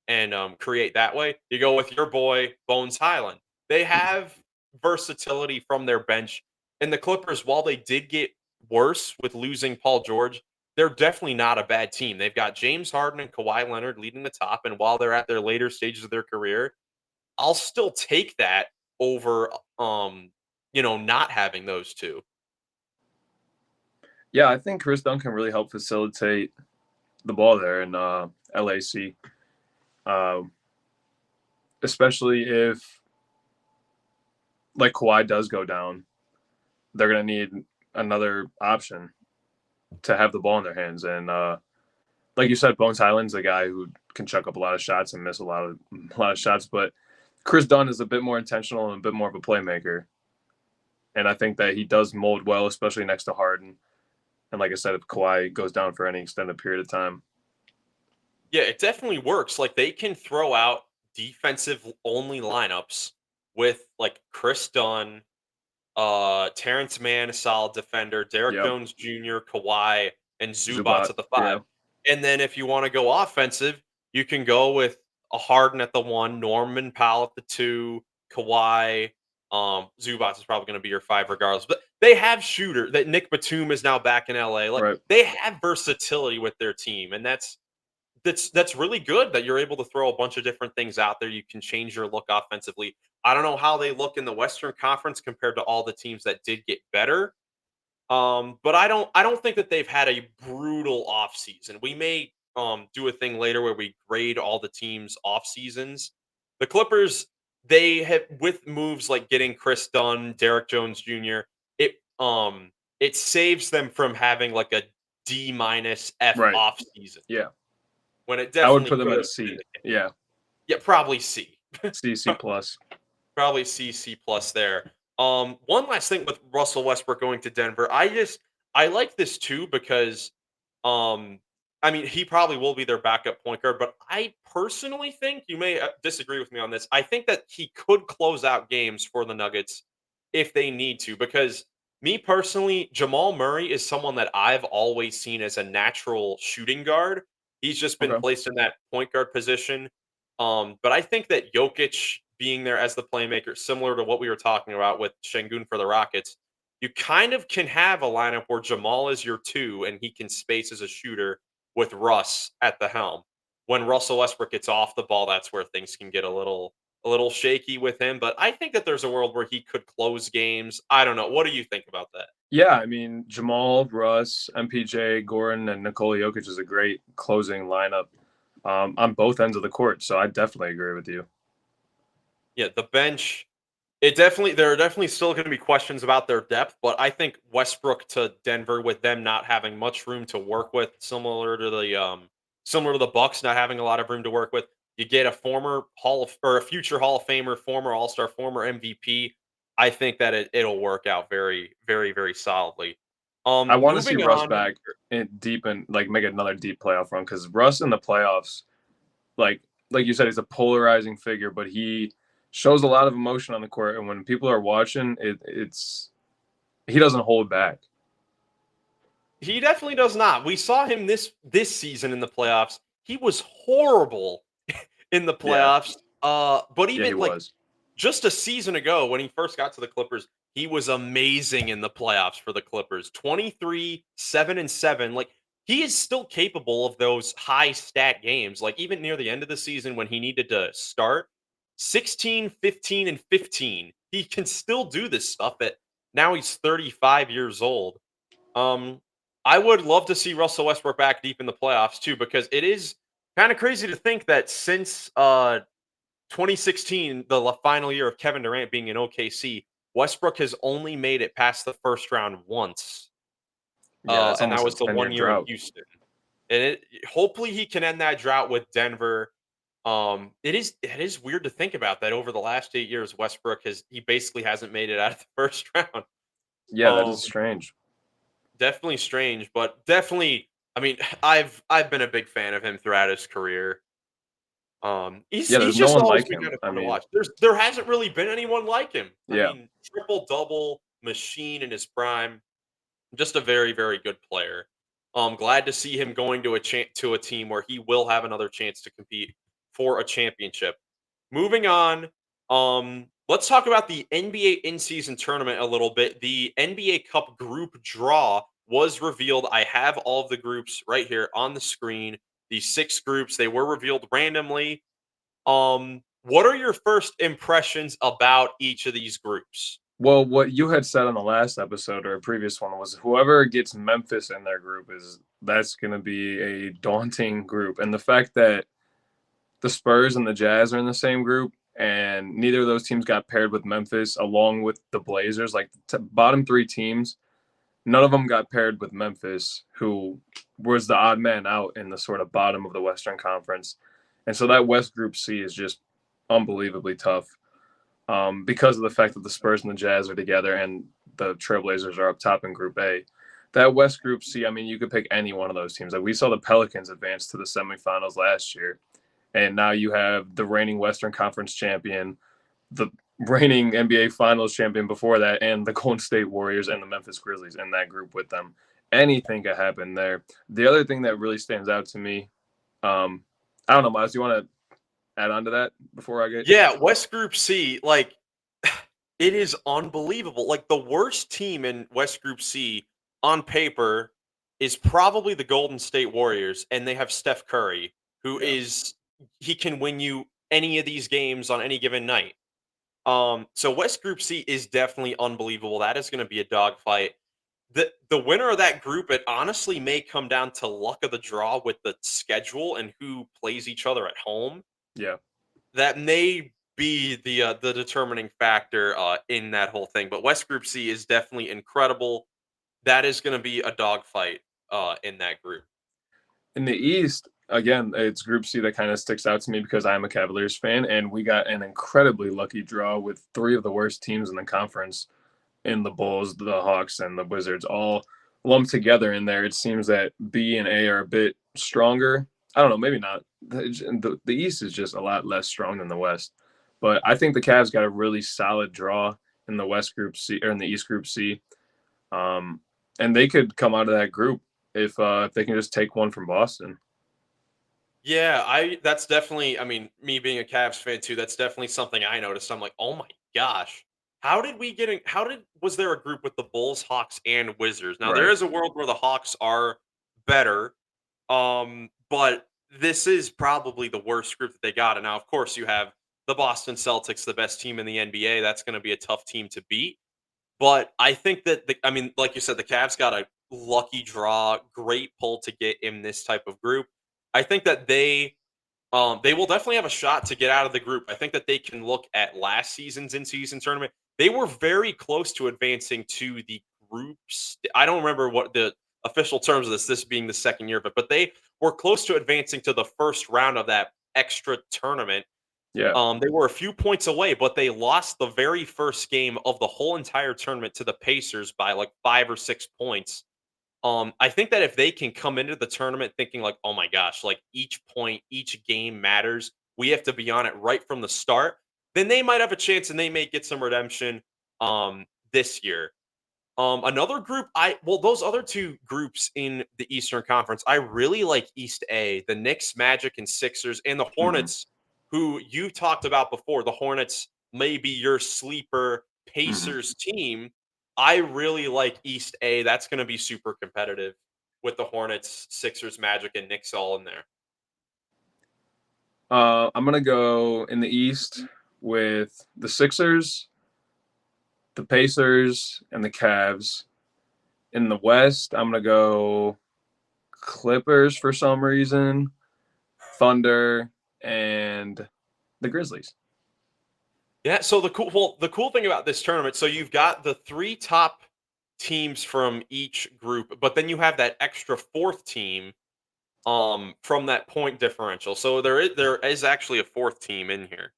and create that way, you go with your boy Bones Highland. They have versatility from their bench, and the Clippers, while they did get worse with losing Paul George, they're definitely not a bad team. They've got James Harden and Kawhi Leonard leading the top, and while they're at their later stages of their career, I'll still take that over, not having those two. Yeah, I think Chris Dunn can really help facilitate the ball there in LAC, um, especially if like Kawhi does go down. They're gonna need another option to have the ball in their hands, and like you said, Bones Highland's a guy who can chuck up a lot of shots and miss a lot of shots, but Chris Dunn is a bit more intentional and a bit more of a playmaker. And I think that he does mold well, especially next to Harden. And like I said, if Kawhi goes down for any extended period of time. Yeah, it definitely works. Like they can throw out defensive only lineups with like Chris Dunn, Terrence Mann, a solid defender, Derek Yep. Jones Jr., Kawhi, and Zubats Zubat. at the Yeah. 5. And then if you want to go offensive, you can go with a Harden at the 1, Norman Powell at the 2, Kawhi. Zubats is probably going to be your 5 regardless. But they have shooter that Nick Batum is now back in LA. Like Right. they have versatility with their team, and that's really good that you're able to throw a bunch of different things out there. You can change your look offensively. I don't know how they look in the Western Conference compared to all the teams that did get better. But I don't think that they've had a brutal off season. We may do a thing later where we grade all the teams off seasons. The Clippers, they have, with moves like getting Chris Dunn, Derek Jones Jr., it saves them from having like a D minus F Right. off season Yeah. when it I would definitely put them could at a have been C. the case. Yeah. Yeah, probably C. C plus. Probably C, C plus there. One last thing with Russell Westbrook going to Denver. I like this too because um I mean he probably will be their backup point guard, but I personally think you may disagree with me on this. I think that he could close out games for the Nuggets if they need to, because Me personally, Jamal Murray is someone that I've always seen as a natural shooting guard. He's just been Okay. placed in that point guard position. But I think that Jokic being there as the playmaker, similar to what we were talking about with Şengün for the Rockets, you kind of can have a lineup where Jamal is your 2 and he can space as a shooter with Russ at the helm. When Russell Westbrook gets off the ball, that's where things can get a little shaky with him, but I think that there's a world where he could close games. I don't know. What do you think about that? Yeah, I mean, Jamal, Russ, MPJ, Gordon, and Nikola Jokic is a great closing lineup on both ends of the court. So I definitely agree with you. Yeah, the bench. There are definitely still going to be questions about their depth, but I think Westbrook to Denver with them not having much room to work with, similar to the Bucks not having a lot of room to work with. You get a a future Hall of Famer, former All Star, former MVP. I think that it'll work out very, very, very solidly. I want to see Moving Russ on. back in deep and like make another deep playoff run because Russ in the playoffs, like you said, he's a polarizing figure, but he shows a lot of emotion on the court, and when people are watching, it's he doesn't hold back. He definitely does not. We saw him this season in the playoffs. He was horrible in the Yeah, playoffs. But yeah, he even like was. just a season ago when he first got to the Clippers, he was amazing in the playoffs for the Clippers. 23, 7 and 7. Like he is still capable of those high stat games. Like even near the end of the season when he needed to start 16, 15 and 15. He can still do this stuff at now he's 35 years old. Um, I would love to see Russell Westbrook back deep in the playoffs too, because it is kind of crazy to think that since 2016, the final year of Kevin Durant being in OKC, Westbrook has only made it past the first round once, Yeah, that's and that almost a was the 10-year 1 year in drought. Houston. And hopefully he can end that drought with Denver. It is weird to think about that over the last 8 years, he basically hasn't made it out of the first round. Yeah, that Um, is strange. Definitely strange, but definitely. I mean, I've been a big fan of him throughout his career. Yeah, He's there's no just one always like been him. kind of I fun to mean, watch. There hasn't really been anyone like him. I yeah. mean, triple double machine in his prime. Just a very very good player. Glad to see him going to a team where he will have another chance to compete for a championship. Moving on, let's talk about the NBA in-season tournament a little bit. The NBA Cup group draw was revealed. I have all of the groups right here on the screen. The 6 groups, they were revealed randomly. What are your first impressions about each of these groups? Well, what you had said on the last episode or a previous one was whoever gets Memphis in their group that's going to be a daunting group, and the fact that the Spurs and the Jazz are in the same group, and neither of those teams got paired with Memphis, along with the Blazers. Like the bottom 3 teams, none of them got paired with Memphis, who was the odd man out in the sort of bottom of the Western Conference. And so that West Group C is just unbelievably tough because of the fact that the Spurs and the Jazz are together and the Trailblazers are up top in Group A. That West Group C, I mean, you could pick any one of those teams. Like we saw the Pelicans advance to the semifinals last year, and now you have the reigning Western Conference champion, the reigning NBA Finals champion before that, and the Golden State Warriors and the Memphis Grizzlies in that group with them. Anything could happen there. The other thing that really stands out to me, I don't know, Miles, do you want to add on to that before I get? Yeah, West Group C, like it is unbelievable. Like the worst team in West Group C on paper is probably the Golden State Warriors, and they have Steph Curry, who Yeah. is he can win you any of these games on any given night. So West Group C is definitely unbelievable. That is going to be a dogfight. The winner of that group, it honestly may come down to luck of the draw with the schedule and who plays each other at home. Yeah. That may be the determining factor in that whole thing. But West Group C is definitely incredible. That is going to be a dogfight in that group. In the East, again, it's Group C that kind of sticks out to me because I'm a Cavaliers fan, and we got an incredibly lucky draw with 3 of the worst teams in the conference in the Bulls, the Hawks, and the Wizards all lumped together in there. It seems that B and A are a bit stronger. I don't know, maybe not. The East is just a lot less strong than the West. But I think the Cavs got a really solid draw in the West Group C or in the East Group C. And they could come out of that group if they can just take one from Boston. Yeah, that's definitely, I mean, me being a Cavs fan too, that's definitely something I noticed. I'm like, "Oh my gosh. How did was there a group with the Bulls, Hawks, and Wizards?" Now, there Right. is a world where the Hawks are better, but this is probably the worst group that they got. And now, of course, you have the Boston Celtics, the best team in the NBA. That's gonna be a tough team to beat. But I think that I mean, like you said, the Cavs got a lucky draw, great pull to get in this type of group. I think that they will definitely have a shot to get out of the group. I think that they can look at last season's in-season tournament. They were very close to advancing to the groups. I don't remember what the official terms of this being the second year of it, but they were close to advancing to the first round of that extra tournament. Yeah. They were a few points away, but they lost the very first game of the whole entire tournament to the Pacers by like 5 or 6 points. I think that if they can come into the tournament thinking like, "Oh my gosh, like each point, each game matters. We have to be on it right from the start," then they might have a chance and they may get some redemption this year. Another group those other two groups in the Eastern Conference, I really like East A, the Knicks, Magic, and Sixers, and the Hmm. Hornets, who you talked about before. The Hornets may be your sleeper Hmm. Pacers team. I really like East A. That's going to be super competitive with the Hornets, Sixers, Magic, and Knicks all in there. I'm gonna go in the East with the Sixers, the Pacers, and the Cavs. In the West, I'm gonna go Clippers for some reason, Thunder, and the Grizzlies. Yeah, so the cool thing about this tournament, so you've got the three top teams from each group, but then you have that extra fourth team from that point differential. So there is actually a fourth team in here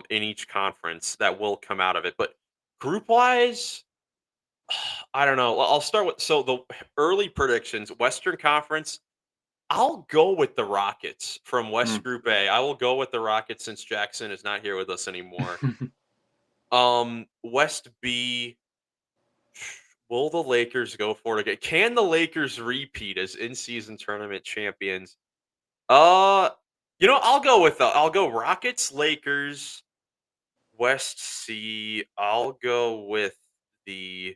in each conference that will come out of it. But group wise, I don't know. I'll start with so the early predictions, Western Conference, I'll go with the Rockets from West Mm. Group A. I will go with the Rockets since Jackson is not here with us anymore. West B, will the Lakers go for it again? Can the Lakers repeat as in-season tournament champions? Uh, I'll go Rockets, Lakers, West C. I'll go with the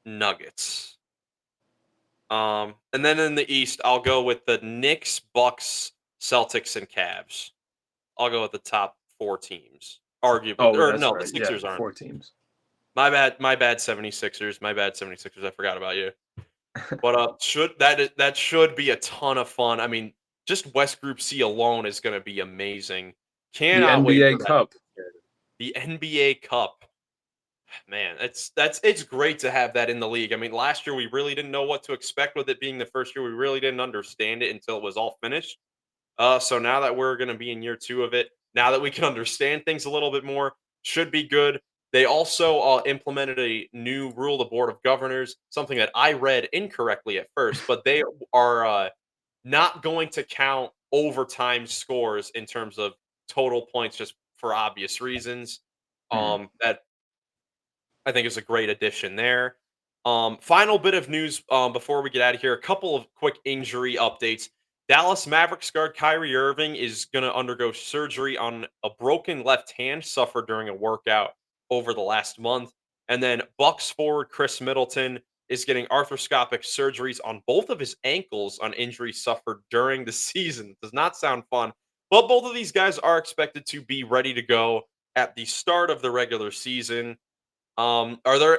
Nuggets. And then in the East, I'll go with the Knicks, Bucks, Celtics, and Cavs. I'll go with the top four teams. Arguably, Oh, or that's no, the right. Yeah, Sixers aren't. 4 teams. My bad, 76ers. My bad, 76ers. I forgot about you. But that should be a ton of fun. I mean, just West Group C alone is going to be amazing. The Cannot wait NBA for that. Cup. The NBA Cup, man, it's great to have that in the league. I mean, last year we really didn't know what to expect with it being the first year. We really didn't understand it until it was all finished. So now that we're going to be in year two of it, now that we can understand things a little bit more, should be good. They also implemented a new rule, the Board of Governors, something that I read incorrectly at first, but they are not going to count overtime scores in terms of total points, just for obvious reasons. Mhm. That I think is a great addition there. Final bit of news before we get out of here. A couple of quick injury updates. Dallas Mavericks guard Kyrie Irving is going to undergo surgery on a broken left hand suffered during a workout over the last month. And then Bucks forward Chris Middleton is getting arthroscopic surgeries on both of his ankles on injuries suffered during the season. Does not sound fun, but both of these guys are expected to be ready to go at the start of the regular season. Are there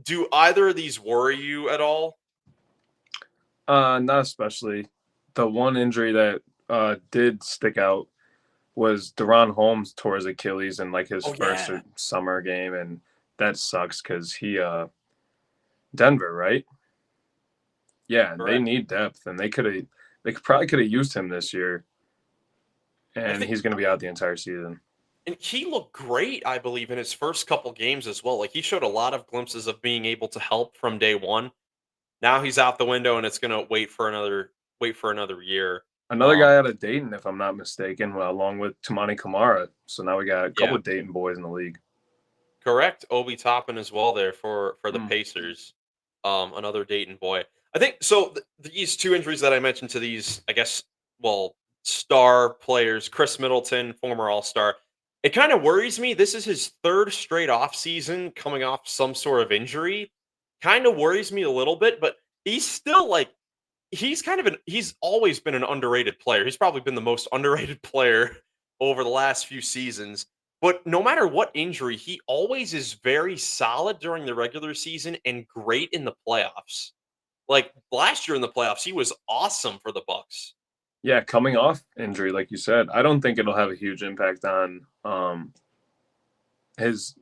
do either of these worry you at all? Not especially. The one injury that did stick out was Deron Holmes tore his Achilles in like his Oh first yeah, summer game, and that sucks because he Denver, right? Yeah, and they correct. need depth, and they probably could have used him this year, I and think, he's going to be out the entire season. and he looked great, I believe, in his first couple games as well. Like he showed a lot of glimpses of being able to help from day one. Now he's out the window, and it's gonna wait for another year. Another Um, guy out of Dayton, if I'm not mistaken, along with Tamani Kamara. So now we got a couple yeah, of Dayton boys in the league. Correct. Obi Toppin as well there for the Mm. Pacers. Another Dayton boy. I think so. These two injuries that I mentioned to these, I guess, well, star players, Chris Middleton, former All Star. It kind of worries me. This is his third straight off season coming off some sort of injury. Kind of worries me a little bit, but he's still like he's always been an underrated player. He's probably been the most underrated player over the last few seasons. But no matter what injury, he always is very solid during the regular season and great in the playoffs. Like last year in the playoffs, he was awesome for the Bucks. Yeah, coming off injury, like you said, I don't think it'll have a huge impact on his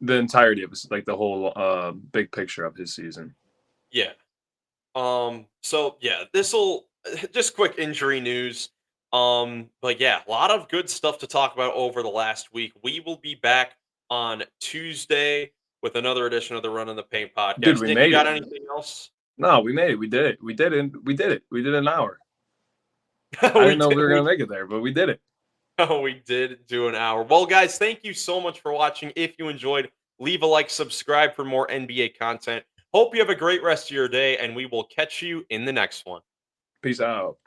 the entirety of his, like the whole big picture of his season. Yeah. So yeah, this'll just quick injury news. But yeah, a lot of good stuff to talk about over the last week. We will be back on Tuesday with another edition of the Run in the Paint Dude, podcast. we Nick, you made got it. anything else? No, we made it. We did it. We did it. We did it. We did an hour. we I didn't know we did, were gonna make it there, but we did it. we did do an hour. Well, guys, thank you so much for watching. If you enjoyed, leave a like, subscribe for more NBA content. Hope you have a great rest of your day, and we will catch you in the next one. Peace out.